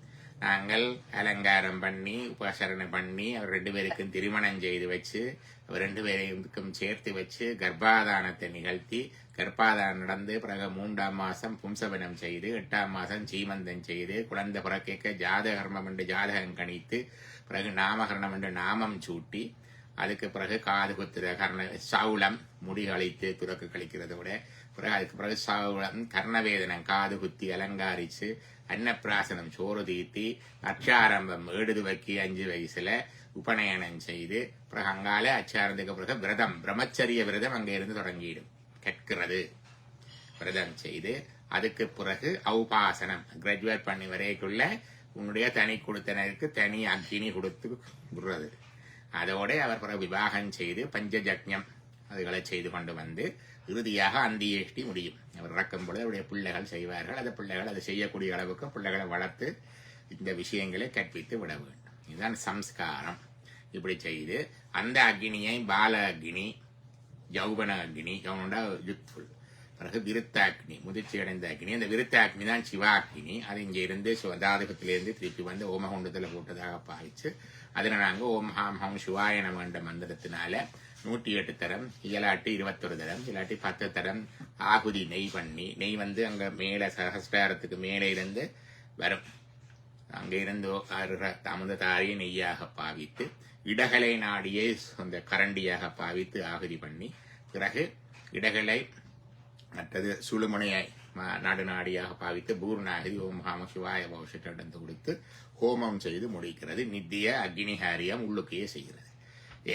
நாங்கள் அலங்காரம் பண்ணி உபசரணை பண்ணி அவர் 2 பேருக்கும் திருமணம் செய்து வச்சு அவர் 2 பேரையும் சேர்த்து வச்சு கர்ப்பாதானத்தை நிகழ்த்தி கர்ப்பாதானம் நடந்து பிறகு 3ஆம் மாசம் பும்சவனம் செய்து 8ஆம் மாசம் சீமந்தம் செய்து குழந்தை பிறக்க ஜாதகர்மம் என்று ஜாதகம் கணித்து பிறகு நாமகரணம் என்று நாமம் சூட்டி அதுக்கு பிறகு காது குத்துற சவுளம் முடி கழித்து துறக்கு கழிக்கிறத விட பிறகு அதுக்கு பிறகு சவுளம் கர்ணவேதனம் காது குத்தி அலங்காரிச்சு அன்னப்பிராசனம் சோறு தீர்த்தி அச்சாரம்பம் ஏடுது வைக்கி 5 வயசுல உபநயனம் செய்து பிறகு அங்கால அச்சாரத்துக்கு பிறகு விரதம் பிரம்மச்சரிய விரதம் அங்க இருந்து தொடங்கிடும் கற்கிறது. விரதம் செய்து அதுக்கு பிறகு ஔபாசனம் கிராஜுவேட் பண்ணி வரைக்குள்ள உன்னுடைய தனி கொடுத்தனருக்கு தனி அக்னி கொடுத்து விடுறது. அதோட அவர் பிறகு விவாகம் செய்து பஞ்சஜக்ஞம் அதுகளை செய்து கொண்டு வந்து இறுதியாக அந்தியேஷ்டி முடியும். அவர் இறக்கும் பொழுது அவருடைய பிள்ளைகள் செய்வார்கள். அந்த பிள்ளைகள் அதை செய்யக்கூடிய அளவுக்கு பிள்ளைகளை வளர்த்து இந்த விஷயங்களை கற்பித்து விட வேண்டும். இதுதான் சம்ஸ்காரம். இப்படி செய்து அந்த அக்னியை பால அக்னி, யௌவன அக்னி, யௌவனோட யுத்ஃபுல், பிறகு விருத்தாக்னி முதிர்ச்சி அடைந்த அக்னி. அந்த விருத்தாக்னி தான் சிவாக்னி. அது இங்க இருந்து தாதகத்திலிருந்து திருப்பி வந்து ஓமகுண்டத்துல போட்டதாக பாவிச்சு அதுல நாங்க ஓம் ஹாம் ஹம் சிவாய நம என்ற மந்திரத்தினால 108 தரம், இயலாட்டி 21 தரம், இல்லாட்டி 10 தரம் ஆகுதி நெய் பண்ணி, நெய் வந்து அங்க மேல சகஸ்டாரத்துக்கு மேலே இருந்து வரும். அங்க இருந்து அமுத தாரியை நெய்யாக பாவித்து இடகலை நாடியை அந்த கரண்டியாக பாவித்து ஆகுதி பண்ணி பிறகு இடகலை மற்றது சுழுமுனையை நடுநாடியாக பாவித்து பூர்ணாகதி ஓம் ஹாம சிவாய பௌஷிடம் கொடுத்து ஹோமம் செய்து முடிக்கிறது. நித்திய அக்னிஹாரியம் உள்ளுக்கையே செய்கிறது.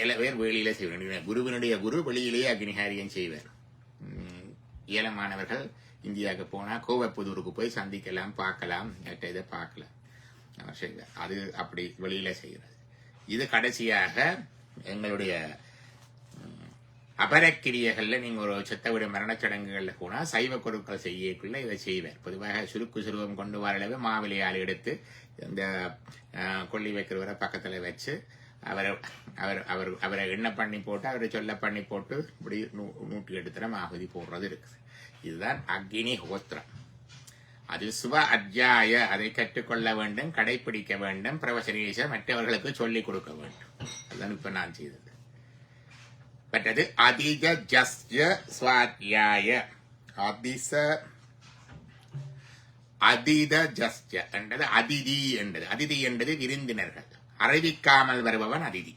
7 பேர் வெளியில செய்வார். குருவினுடைய குரு வெளியிலேயே அக்னிஹாரியம் செய்வார். ஏலமானவர்கள் இந்தியாவுக்கு போனா கோவப்புதூருக்கு போய் சந்திக்கலாம், பார்க்கலாம், இதை பார்க்கலாம். அவர் செய்வார். அது அப்படி வெளியில செய்கிறது. இது கடைசியாக எங்களுடைய அபரக்கிரியர்கள்ல நீங்க ஒரு செத்தவிட மரணச்சடங்குகள்ல போனா சைவ பொருட்கள் செய்யக்குள்ள இதை செய்வார். பொதுவாக சுருக்கு சுருவம் கொண்டு வரளவு மாவிலையால் எடுத்து இந்த கொல்லி வைக்கிறவரை பக்கத்துல வச்சு அவரை எண்ணெய் பண்ணி போட்டு அவரை சொல்ல பண்ணி போட்டு இப்படி 108 தரம் ஆகுதி போடுறது இருக்குது. இதுதான் அக்னி ஹோத்திரம். அது சுவ அத்தியாய, அதை கற்றுக்கொள்ள வேண்டும், கடைபிடிக்க வேண்டும், பிரவசனீச மற்றவர்களுக்கு சொல்லிக் கொடுக்க வேண்டும். அதுதான் இப்ப நான் செய்தது. மற்றது அதிக ஜஸ்ய ஸ்வாத்தியாய, அதித ஜஸ்ய என்றது அதிதி என்றது. அதிதி என்றது விருந்தினர்கள், அறிவிக்காமல் வருபவன் அதிதி.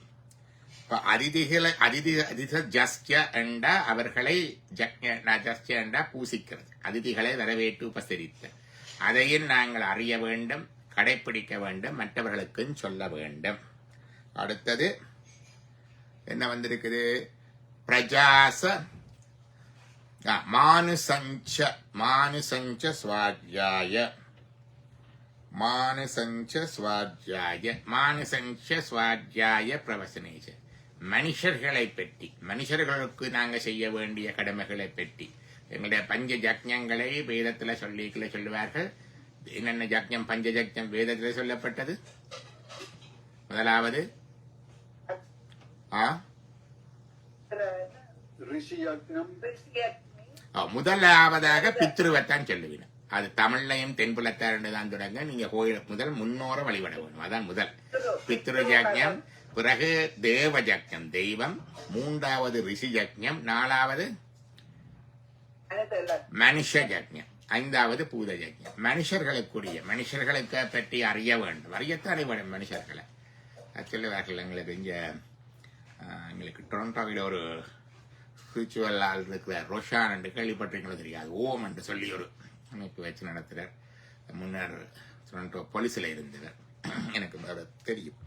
அதித ஜஸ்ய என்ற அவர்களை ஜஸ்ய என்ற பூசிக்கிறது, அதிதிகளை வரவேற்று உபசரித்த. அதையும் நாங்கள் அறிய வேண்டும், கடைபிடிக்க வேண்டும், மற்றவர்களுக்கும் சொல்ல வேண்டும். அடுத்தது என்ன வந்திருக்குது? பிரஜாச மானுசஞ்ச ஸ்வாத்யாய பிரவசனேஷ. மனுஷர்களை பற்றி, மனுஷர்களுக்கு நாங்க செய்ய வேண்டிய கடமைகளை பற்றி எங்களுடைய பஞ்ச ஜக்ஞங்களை வேதத்துல சொல்லுவார்கள். என்னென்ன ஜக்ஞம், பஞ்ச ஜக்ஞம் வேதத்தில் சொல்லப்பட்டது? முதலாவது முதலாவதாக பித்ருவைத்தான் சொல்லுவீங்க. அது தமிழ்லையும் தென்புலத்தார் தான் தொடங்க. நீங்க கோயில் முதல் முன்னோரை வழிபட வேணும். அதான் முதல் பித்ரு ஜக்ஞம், பிறகு தேவ ஜக்ஞம் தெய்வம், மூன்றாவது ரிஷி ஜக்ஞம், நாலாவது மனுஷ ஜக்ஞம், ஐந்தாவது பூத ஜக்ஞம். மனுஷர்களுக்குரிய, மனுஷர்களுக்கு பற்றி அறிய வேண்டும், அறியத்தானே வேணும் மனுஷர்களை. சொல்லுவார்கள் எங்களுக்கு டொரண்டோவில் ஒரு ஸ்பிரிச்சுவல் ஆள் இருக்கிறார், ரோஷான் என்று கேள்விப்பட்டிருக்கணும் தெரியாது. ஓம் என்று சொல்லி ஒரு அமைப்பு வச்சு நடத்துகிறார். முன்னர் டொரண்டோ போலீஸில் இருந்தவர், எனக்கு அவர் தெரியும்.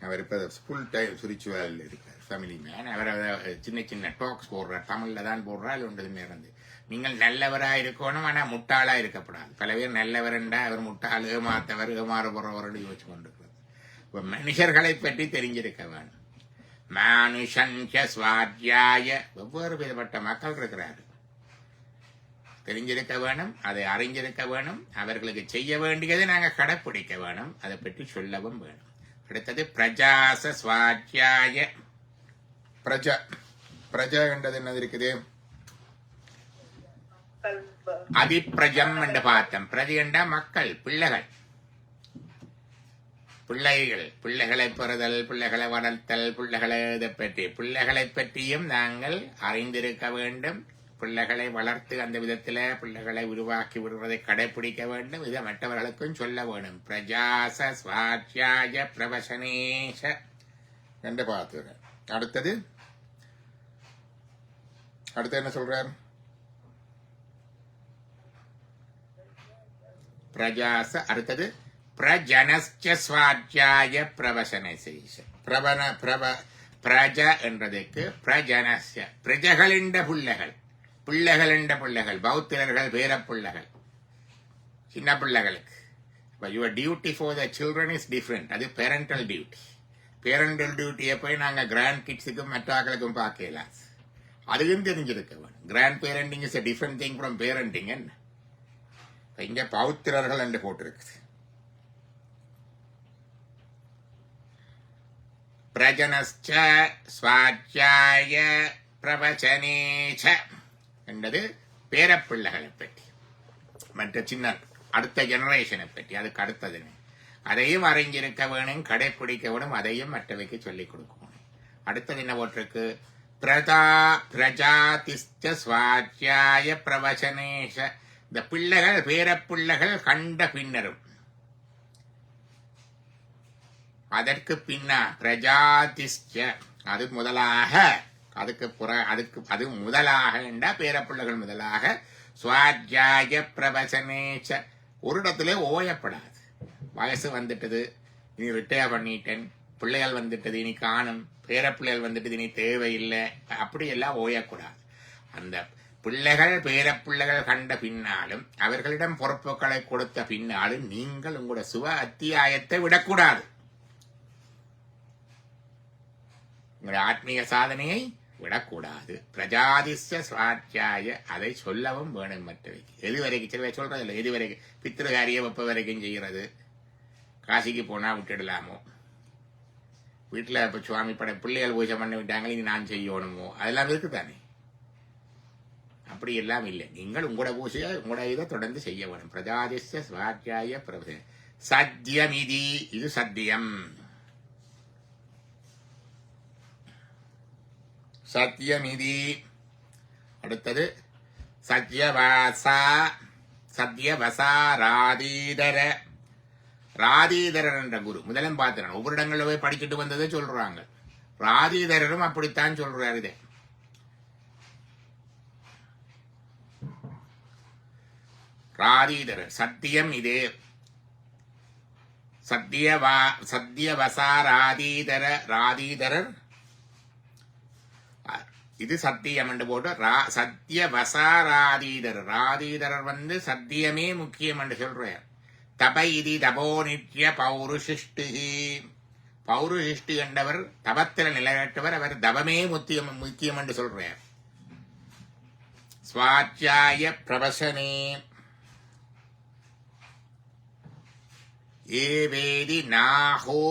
அவர் இப்போ ஃபுல் டைம் ஸ்பிரிச்சுவல் இருக்கிறார், ஃபேமிலி மேன். அவர் சின்ன சின்ன டாக்ஸ் போடுறார், தமிழில் தான் போடுறார். ஒன்றுமே இருந்து நீங்கள் நல்லவராக இருக்கணும், ஆனால் முட்டாளாக இருக்கக்கூடாது. பல பேர் நல்லவர்ண்டா அவர் முட்டாள், ஏமாத்தவர், ஏமாற போறவர் யோசிச்சு கொண்டிருக்கிறது. இப்போ மனுஷர்களை பற்றி தெரிஞ்சிருக்க வேணும். மானுஷஞ்ச ஸ்வாத்யாய, வெவ்வேறு விதப்பட்ட மக்கள் இருக்கிறார்கள். தெரிஞ்சிருக்க வேணும், அதை அறிஞ்சிருக்க வேணும். அவர்களுக்கு செய்ய வேண்டியதை நாங்கள் கடைப்பிடிக்க வேணும், அதை பற்றி சொல்லவும் வேணும். அடுத்தது பிரஜாச ஸ்வாத்யாய. பிரஜா என்றது என்னது இருக்குது? அதிப்பிரஜம் என்று பார்த்தோம். பிரஜை என்றா மக்கள், பிள்ளைகள். பிள்ளைகளை பெறுதல், பிள்ளைகளை வளர்த்தல், பிள்ளைகளை இதை பற்றி, பிள்ளைகளை பற்றியும் நாங்கள் அறிந்திருக்க வேண்டும். பிள்ளைகளை வளர்த்து அந்த விதத்தில் பிள்ளைகளை உருவாக்கி விடுவதை கடைபிடிக்க வேண்டும். இதை மற்றவர்களுக்கும் சொல்ல வேண்டும். பிரஜாச ஸ்வாத்யாய பிரவசனேஷ என்று பார்த்துறேன். அடுத்தது என்ன சொல்றார்? பிரஜாச. அடுத்தது பிரஜனஸ்ச ஸ்வாத்யாய பிரவசனேஷ. பிரஜ என்றதுக்கு பிரஜனஸ்ய, பிரஜகளிண்ட பிள்ளைகள், பிள்ளைகளிண்ட பிள்ளைகள், பௌத்திரர்கள், பேரப்பிள்ளைகள், சின்ன பிள்ளைகளுக்கு. Your duty for the children is different. அது பேரண்டல் டியூட்டி. பேரண்டல் டியூட்டியை போய் நாங்கள் கிராண்ட் கிட்ஸுக்கும் மற்றாக்களுக்கும் பார்க்கலாம். அதுக்கும் தெரிஞ்சிருக்க வேணும். Grand parenting is a different thing from parenting. என்ன இங்க பௌத்திரர்கள் என்று போட்டிருக்குது. பிரஜனஸ்ச ஸ்வாத்யாய பிரவசனேச்ச என்றது பேரப்பிள்ளைகளை பற்றி, மற்ற சின்ன அடுத்த ஜெனரேஷனை பற்றி, அதுக்கு அடுத்தது அதையும் அறிஞ்சிருக்க வேணும், கடைப்பிடிக்க வேணும், அதையும் மற்றவைக்கு சொல்லிக் கொடுக்கணும். அடுத்தது என்ன போட்டிருக்கு? பிரஜாதிஸ்ச ஸ்வாத்யாய பிரவசனேஷ. இந்த பிள்ளைகள், பேரப்பிள்ளைகள் கண்ட பின்னரும், அதற்கு பின்னா பிரஜாதிஸ்ச, அது முதலாக, அது முதலாக என்றா பேரப்பிள்ளைகள் முதலாக. ஸ்வாத்யாய பிரவசனேச்ச. ஒரு இடத்துல ஓயப்படாது. வயசு வந்துட்டது, இனி ரிட்டையர் பண்ணிட்டேன், பிள்ளைகள் வந்துட்டது இனி காணும், பேரப்பிள்ளைகள் வந்துட்டது இனி தேவையில்லை, அப்படி எல்லாம் ஓயக்கூடாது. அந்த பிள்ளைகள், பேரப்பிள்ளைகள் கண்ட பின்னாலும், அவர்களிடம் பொறுப்புகளை கொடுத்த பின்னாலும் நீங்கள் உங்களோட சுவ அத்தியாயத்தை விடக்கூடாது. உங்களுடைய ஆத்மீக சாதனையை விடக்கூடாது. பிரஜாதிஸ்ச ஸ்வாத்யாய, அதை சொல்லவும் வேணும் மற்றவைக்கு. எது வரைக்கும் சில சொல்றது இல்லை, எது வரைக்கும் பித்திருகாரிய வெப்ப வரைக்கும் செய்கிறது. காசிக்கு போனா விட்டுடலாமோ, வீட்டில் இப்போ சுவாமி பட பிள்ளைகள் பூஜை பண்ண விட்டாங்க, இனி நான் செய்யணுமோ, அதெல்லாம் இருக்குதானே. அப்படி எல்லாம் இல்லை. நீங்கள் உங்களோட பூஜையை, உங்களோட இதை தொடர்ந்து செய்ய வேணும். பிரஜாதிஸ்ச ஸ்வாத்யாய பிரபு. சத்தியமிதி, இது சத்தியம். சத்தியமிதி. அடுத்தது சத்யவசா ராதீதர. ராதீதரர் என்ற குரு முதலும் பார்த்துறாங்க. ஒவ்வொரு இடங்களில் போய் படிச்சுட்டு வந்ததை சொல்றாங்க. ராதீதரரும் அப்படித்தான் சொல்றாரு. இதே ராதீதரர் சத்தியம். இதே சத்யவசா ராதீதரர். இது சத்தியம் என்று போட்டு சத்திய வசாராதீதரர் ராதீதரர் வந்து சத்தியமே முக்கியம் என்று சொல்றார். தப இதி தபோ நித்ய பௌருஷிஷ்டி பௌருஷிஷ்டி என்றவர் தபத்தில் நிலையற்றவர், அவர் தபமே முக்கியம் என்று சொல்றார். ஸ்வாத்தியாய பிரவசனே ஏவேதி நாஹோ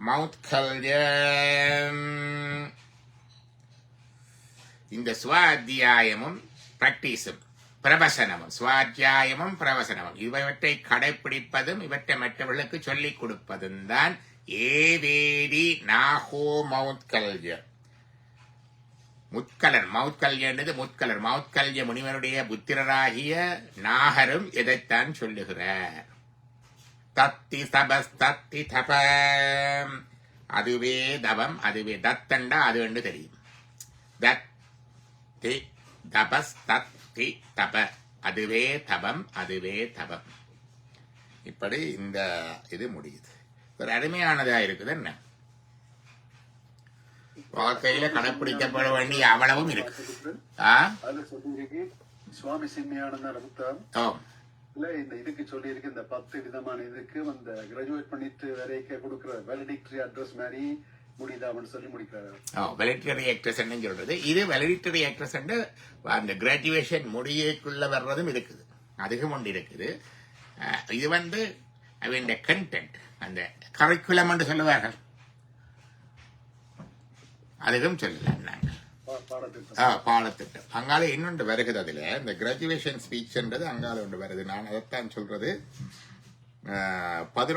மௌத்கல்யம். இந்த சுவாத்தியாயமும் பிராக்டிஸும் பிரவசனமும் சுவாத்தியாயமும் பிரவசனமும் இவற்றை கடைபிடிப்பதும் இவற்றை மற்றவர்களுக்கு சொல்லிக் கொடுப்பதும் தான் ஏவேதி நாஹோ மௌத்கல்ய. முத்கலர் மௌத்கல்யன்றது முத்கலர் மௌத்கல்ய முனிவருடைய புத்திரராகிய நாகரும் இதைத்தான் சொல்லுகிறார். தத்தி தபஸ் தத்தி தப, அதுவே தவம், அதுவே தத்தண்டா அது என்று தெரியும். தத்தி தபஸ் தத்தி தப, அதுவே தபம், அதுவே தபம். இப்படி இந்த இது முடியுது. ஒரு அருமையானதா இருக்குது. என்ன வாழ்க்கையில கடைப்பிடிக்கப்பட வேண்டிய அவ்வளவும் இருக்கு. அதுல சொல்லியிருக்கு சுவாமி சின்மயானந்த புத்தகம் இல்ல, இந்த இதுக்கு சொல்லியிருக்கு, இந்த 10 விதமான இதுக்கு அந்த கிராஜுவேட் பண்ணிட்டு வரைக்கும் கொடுக்குற வேலிடிக்டரி அட்ரஸ் மாதிரி முடியுதான்னு சொல்லி முடிக்கிறாரு. வேலிடிக்டரி அட்ரஸ் சொல்றது இது. வேலிடிக்டரி அட்ரஸ் அந்த கிராஜுவேஷன் முடியக்குள்ள வர்றதும் இருக்குது, அதுக்கும் ஒன்று இருக்குது. இது வந்து அவன் கண்டென்ட், அந்த கரிக்குலம் என்று சொல்லுவார்கள், அதுக்கும் சொல்லலாம் நாங்கள் பாடத்திட்டம். அங்கால இன்னொன்று வருகிறது. அதுல இந்த கிராஜுவேஷன் ஸ்பீச்ன்றது அங்கால ஒன்று வருது. நான் அதைத்தான் சொல்றது.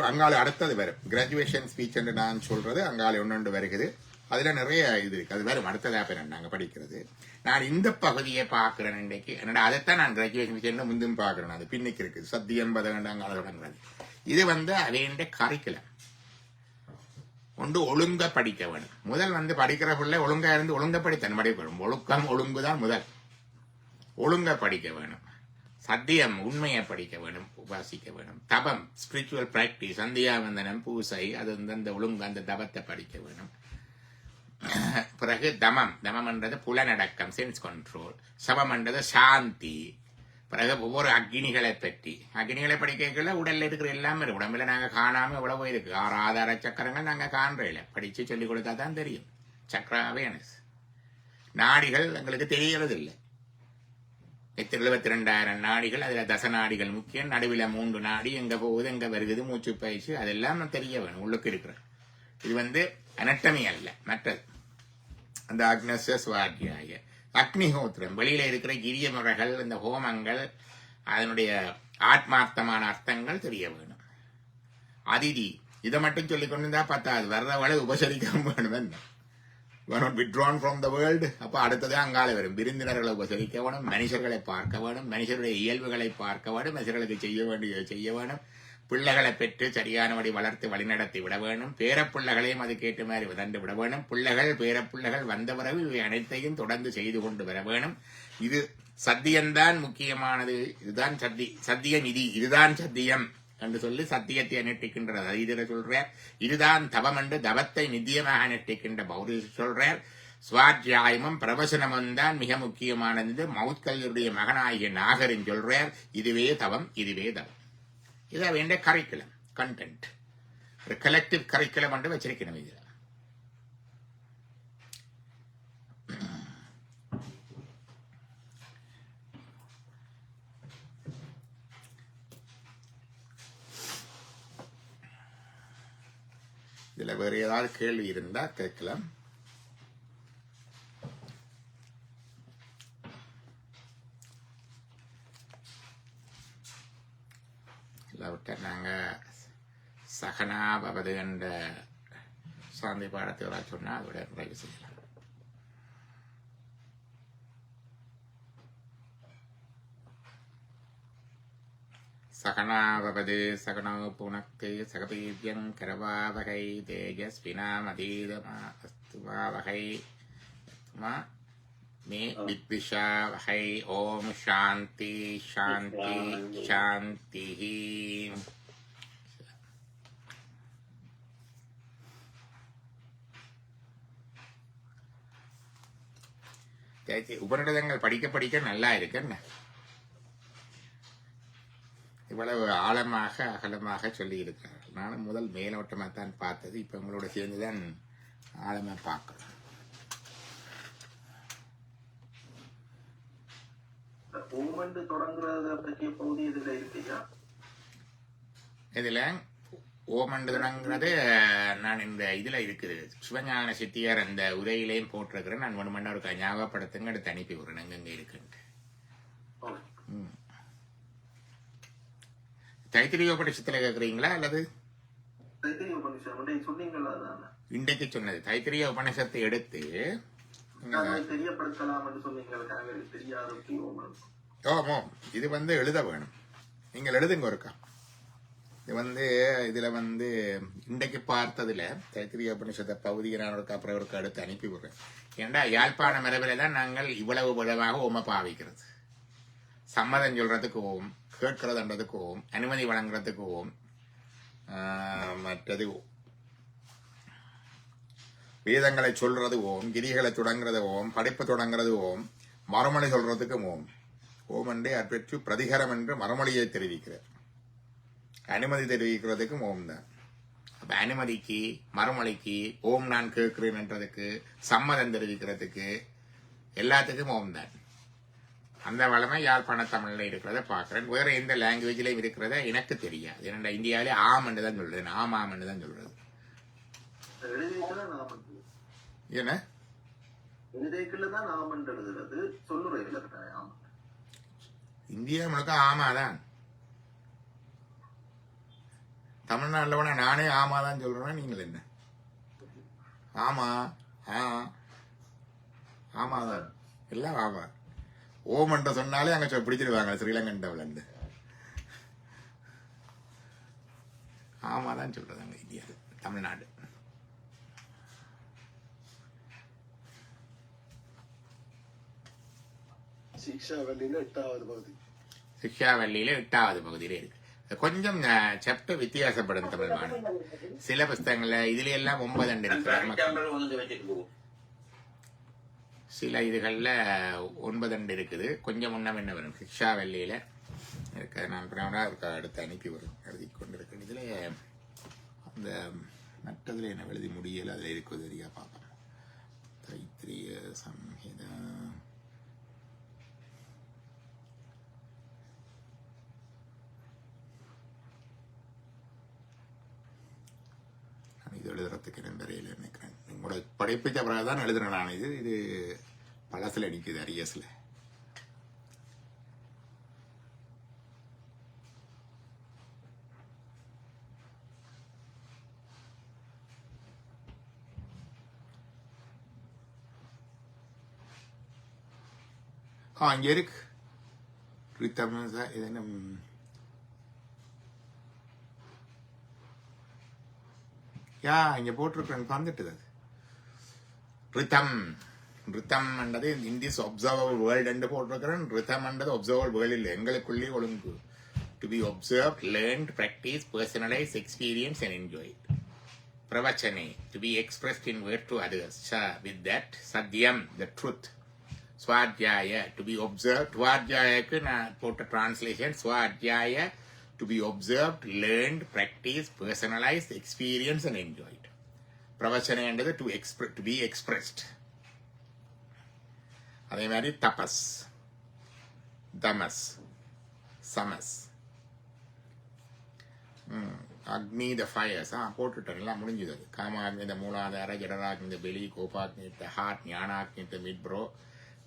அங்கால அடுத்தது வரும் கிராஜுவேஷன் ஸ்பீச் என்று நான் சொல்றது. அங்கால ஒன்று வருகிறது. அதுல நிறைய இது இருக்கு. அது வரும் அடுத்ததாக நாங்க படிக்கிறது. நான் இந்த பகுதியை பார்க்கிறேன் இன்றைக்கு. என்னடா அதைத்தான் நான் கிராஜுவேஷன் ஸ்பீச் முந்தும் பார்க்கிறேன். அது பின்னிக்கு இருக்குது. சத்தியம் பதகண்டாங்கால தொடங்குறது. இது வந்து அவைய கரிக்குலம். ஒன்று ஒழுங்க படிக்க வேணும். முதல் வந்து படிக்கிற பிள்ளை ஒழுங்கா இருந்து ஒழுங்க படித்தன் படிக்கணும். ஒழுக்கம் ஒழுங்குதான் முதல். ஒழுங்க படிக்க வேணும். சத்தியம் உண்மையை படிக்க வேணும், உபாசிக்க வேணும். தபம் ஸ்பிரிச்சுவல் பிராக்டிஸ், சந்தியாவந்தனம் பூசை, அது அந்த ஒழுங்கு அந்த தபத்தை படிக்க வேணும். பிறகு தமம், தமம் என்றது புலனடக்கம், சென்ஸ் கண்ட்ரோல். சபம் என்றது சாந்தி. பிறகு ஒவ்வொரு அக்னிகளை பற்றி, அக்னிகளை படிக்கல உடல்ல இருக்கிற எல்லாமே உடம்புல நாங்க காணாம எவ்வளவோ இருக்கு. 6 ஆதார சக்கரங்கள் நாங்க காண்றோம், படிச்சு சொல்லி கொடுத்தா தான் தெரியும். சக்கர அவேர்னஸ். நாடிகள் எங்களுக்கு தெரியறது இல்லை. 72,000 நாடிகள், அதுல தச நாடிகள் முக்கியம். நடுவில் 3 நாடி, எங்க போகுது எங்க வருகுது, மூச்சு பயிற்சி, அதெல்லாம் தெரிய வேணும். உள்ளுக்கு இருக்கிற இது வந்து அனட்டமி அல்ல, மற்றது. அந்த அக்னஸ்ய சுவாத்தியாய அக்னிஹோத்திரம், வெளியில இருக்கிற கிரிய முறைகள், இந்த ஹோமங்கள், அதனுடைய ஆத்மார்த்தமான அர்த்தங்கள் தெரிய வேணும். அதிதி இதை மட்டும் சொல்லிக் கொண்டிருந்தா பத்தாது. வர்றவளை உபசரிக்க வேணும். withdrawn from the world. அப்ப அடுத்தது அங்கால வரும். விருந்தினர்களை உபசரிக்க வேணும், மனுஷர்களை பார்க்க வேணும், மனுஷருடைய இயல்புகளை பார்க்க வேணும், மனுஷர்களுக்கு செய்ய வேண்டியதை செய்ய வேணும், பிள்ளைகளை பெற்று சரியானபடி வளர்த்து வழிநடத்தி விட வேணும், பேரப்பிள்ளைகளையும் அதுக்கேற்ற மாதிரி விதண்டு விட வேணும். பிள்ளைகள் பேரப்பிள்ளைகள் வந்த பிறகு இவை அனைத்தையும் தொடர்ந்து செய்து கொண்டு வர வேணும். இது சத்தியம்தான் முக்கியமானது. இதுதான் சத்தியம், இதுதான் சத்தியம் என்று சொல்லி சத்தியத்தை அனுஷ்டிக்கின்றது அதிதர சொல்றார். இதுதான் தவம் என்று தவத்தை நித்தியமாக அனுஷ்டிக்கின்ற பௌரி சொல்றார். சுவாத்தியாயமும் பிரவசனமும் தான் மிக முக்கியமானது. மௌத்கல்யருடைய மகனாகிய நாகரின் சொல்றார். இதுவே தவம், இதுவே தவம். இதை வேண்டிய கரிக்குலம், கண்டென்ட், ஒரு கலெக்டிவ் கரிக்குலம் என்று வச்சிருக்கணும். இதுல இதுல வேற ஏதாவது கேள்வி இருந்தா கேட்கலாம். இல்லாவிட்ட நாங்க சகனாபவது என்ற சாந்தி பாடத்தை சொன்னா அதோட நிறைவு செய்யலாம். சகனாபவது சகனோ புனக்து சகபீத்யம் கரவாவகை தேஜஸ்வினாமதீதமா அஸ்துவாவகை மே வித்விஷாவகை. ஓம் சாந்தி சாந்தி சாந்தி. உபநிடதங்கள் படிக்க படிக்க நல்லா இருக்கு என்ன, இவ்வளவு ஆழமாக அகலமாக சொல்லி இருக்கிறார்கள். நானும் முதல் மேலோட்டமாக தான் பார்த்தது, இப்ப உங்களோட சேர்ந்துதான் ஆழமா பார்க்கிறேன். ஓமண்டு தொடங்குறத பற்றிய பகுதி இதுல இருக்கையா? இதுல ஓமண்டு தொடங்குறது நான் இந்த இதுல இருக்குது, சிவஞான சித்தியார் அந்த உரையிலையும் போட்டிருக்கிறேன். நான் ஒன்று மணி ஒரு ஞாபகப்படுத்துங்க, எடுத்து அனுப்பி விடுறேன் எங்கெங்க இருக்குன்ட்டு. தைத்திரியோபனிஷத்துல கேக்குறீங்களா அல்லது இன்றைக்கு சொன்னது? தைத்திரிய உபனிஷத்தை எடுத்து ஓமோ இது எழுத வேணும். நீங்கள் எழுதுங்க ஒருக்கா. இது இதுல இன்றைக்கு பார்த்ததுல தைத்திரிய உபனிஷத்தை பகுதியை நான் ஒருக்கா அப்புறம் ஒருக்கா எடுத்து அனுப்பி விடுறேன். ஏன்னா யாழ்ப்பாண மரபில தான் நாங்கள் இவ்வளவு விதமாக ஓம பாவிக்கிறது. சம்மதம் சொல்றதுக்கு ஓம், கேட்கிறதுன்றதுக்கு ஓம், அனுமதி வழங்குறதுக்கு ஓம், மற்றது வேதங்களை சொல்றது ஓம், கிரிகளை தொடங்குறது ஓம், படைப்பு தொடங்குறது ஓம், மறுமொழி சொல்றதுக்கு ஓம். ஓம் என்றே அற்பெற்று பிரதிகரம் என்று மறுமொழியை தெரிவிக்கிறார். அனுமதி தெரிவிக்கிறதுக்கும் ஓம் தான். அப்ப அனுமதிக்கு, மறுமொழிக்கு, ஓம் நான் கேட்கிறேன் என்றதுக்கு, சம்மதம் தெரிவிக்கிறதுக்கு எல்லாத்துக்கும் ஓம் தான். அந்த வளமை யாழ்ப்பாண தமிழ்ல இருக்கிறத பாக்குறேன். வேற எந்த லாங்குவேஜ்லயும் இருக்கிறத எனக்கு தெரியாது. ஏன்னா இந்தியாவிலே ஆம் என்று தான் சொல்றது, ஆம் என்று தான் சொல்றது. என்ன இந்தியா முழுக்க ஆமாதான். தமிழ்நாட்டில் கூட நானே ஆமாதான் சொல்றேன். நீங்கள் என்ன ஆமா ஆமாதான் எல்லாம் ஆமா. ஓம் என்று சொன்னாலே அங்க பிடிச்சிருவாங்க ஸ்ரீலங்கண்டவுல இருந்து. ஆமாதான் சொல்றதாங்க இந்தியா, தமிழ்நாடு. சிக்ஷாவல்லியில 8வது பகுதி. சிக்ஷாவல்லியில 8வது பகுதியில இருக்கு. கொஞ்சம் சாப்டர் வித்தியாசப்படும் தமிழ் மாணவன். சில புஸ்தகங்கள்ல இதுல எல்லாம் 9 இருக்கு, சில இதுகள்ல 9 இருக்குது. கொஞ்சம் முன்ன என்ன வரும் சிக்ஷாவல்லியில இருக்க. நான் அடுத்து அனுப்பி வரும் எழுதி கொண்டிருக்கேன். இதுல அந்த மற்றதுல என்ன எழுதி முடியல, அதுல இருக்குது சரியா பார்ப்போம். தைத்திரிய சம்ஹிதா இது எழுதுறதுக்கு நம்பரையில் நினைக்கிறேன். உங்களோட படைப்பிச்ச பிறகு தான் எழுதுறேன் நான். இது பழசுல நிற்குது அரியஸ்ல. இங்க இருக்கு ரித்தம். இது என்ன இங்க போட்டிருக்கேன் வந்துட்டு. அது ரித்தம். ரித்தம் என்றது இன் திஸ் ஒப்சர்வபிள் வேர்ல்ட் என்று போட்டிருக்கிறேன். ரித்தம் என்றது ஒப்சர்வபிள் வேர்ல்ட் இல்லை, எங்களுக்குள்ளே ஒழுங்கு. To be observe, learned, practice, personalize, experience and enjoy. பிரவச்சனே, to be expressed in word to others. With that சத்யம், த ட்ரூத். ஸ்வாத்யாய, டு பி ஒப்சர்வ். ஸ்வாத்யாயக்கு நான் போட்ட டிரான்ஸ்லேஷன் ஸ்வாத்யாய, to be observed, learned, practiced, personalized, experienced and enjoyed. Pravachana என்றது to be expressed. அதே மாதிரி தபஸ், தமஸ், சமஸ், அக்னி த ஃபயர்ஸ் போட்டுட்டேன், எல்லாம் முடிஞ்சது. காமாக்னி த மூலாதார, ஜடராக்னி த belly, கோபாக்னி த ஹார்ட், ஞானாக்னி the mid bro,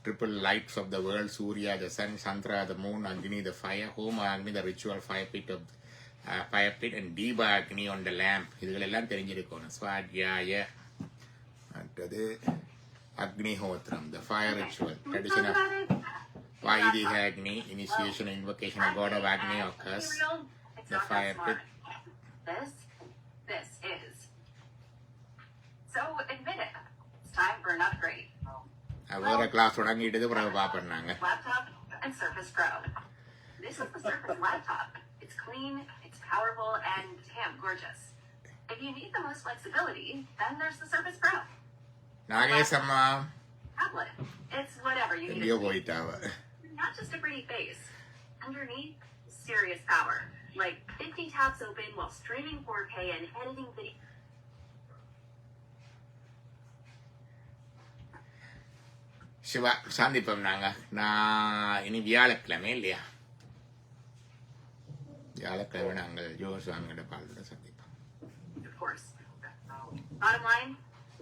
triple lights of the world, Surya the sun, Chandraya the moon, Agni the fire, Homa Agni the ritual fire pit of fire pit, and Deba Agni on the lamp. இதுகள் எல்லாம் தெரிஞ்சிருக்கணும். ஸ்வாத்யாய மற்றது அக்னிஹோத்ரம், the fire ritual, tradition of Vaidika Agni, initiation and invocation of god of Agni occurs. The fire pit. This is. So admit it. It's time for an upgrade. வேற class தொடங்கிட்டு பிறகு பாப்பேன்னாங்க. Laptop and Surface Pro. This is the Surface laptop. It's clean, it's powerful, and damn gorgeous. If you need the most flexibility, then there's the Surface Pro. Nagesh அம்மா tablet. It's whatever you need. எங்கேயோ போயிட்டாவ. Not just a pretty face. Underneath, serious power. Like 50 tabs open while streaming 4K and editing video. Siva சந்திப்போம் நாங்க. நான் இனி வியாழக்கிழமை இல்லையா, வியாழக்கிழமை நாங்கள் ஜோசுவாமியோட பாலோட சந்திப்போம். Of course. Bottom line,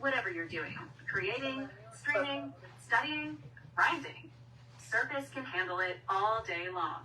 whatever you're doing, creating, streaming, studying, grinding, Surface can handle it all day long.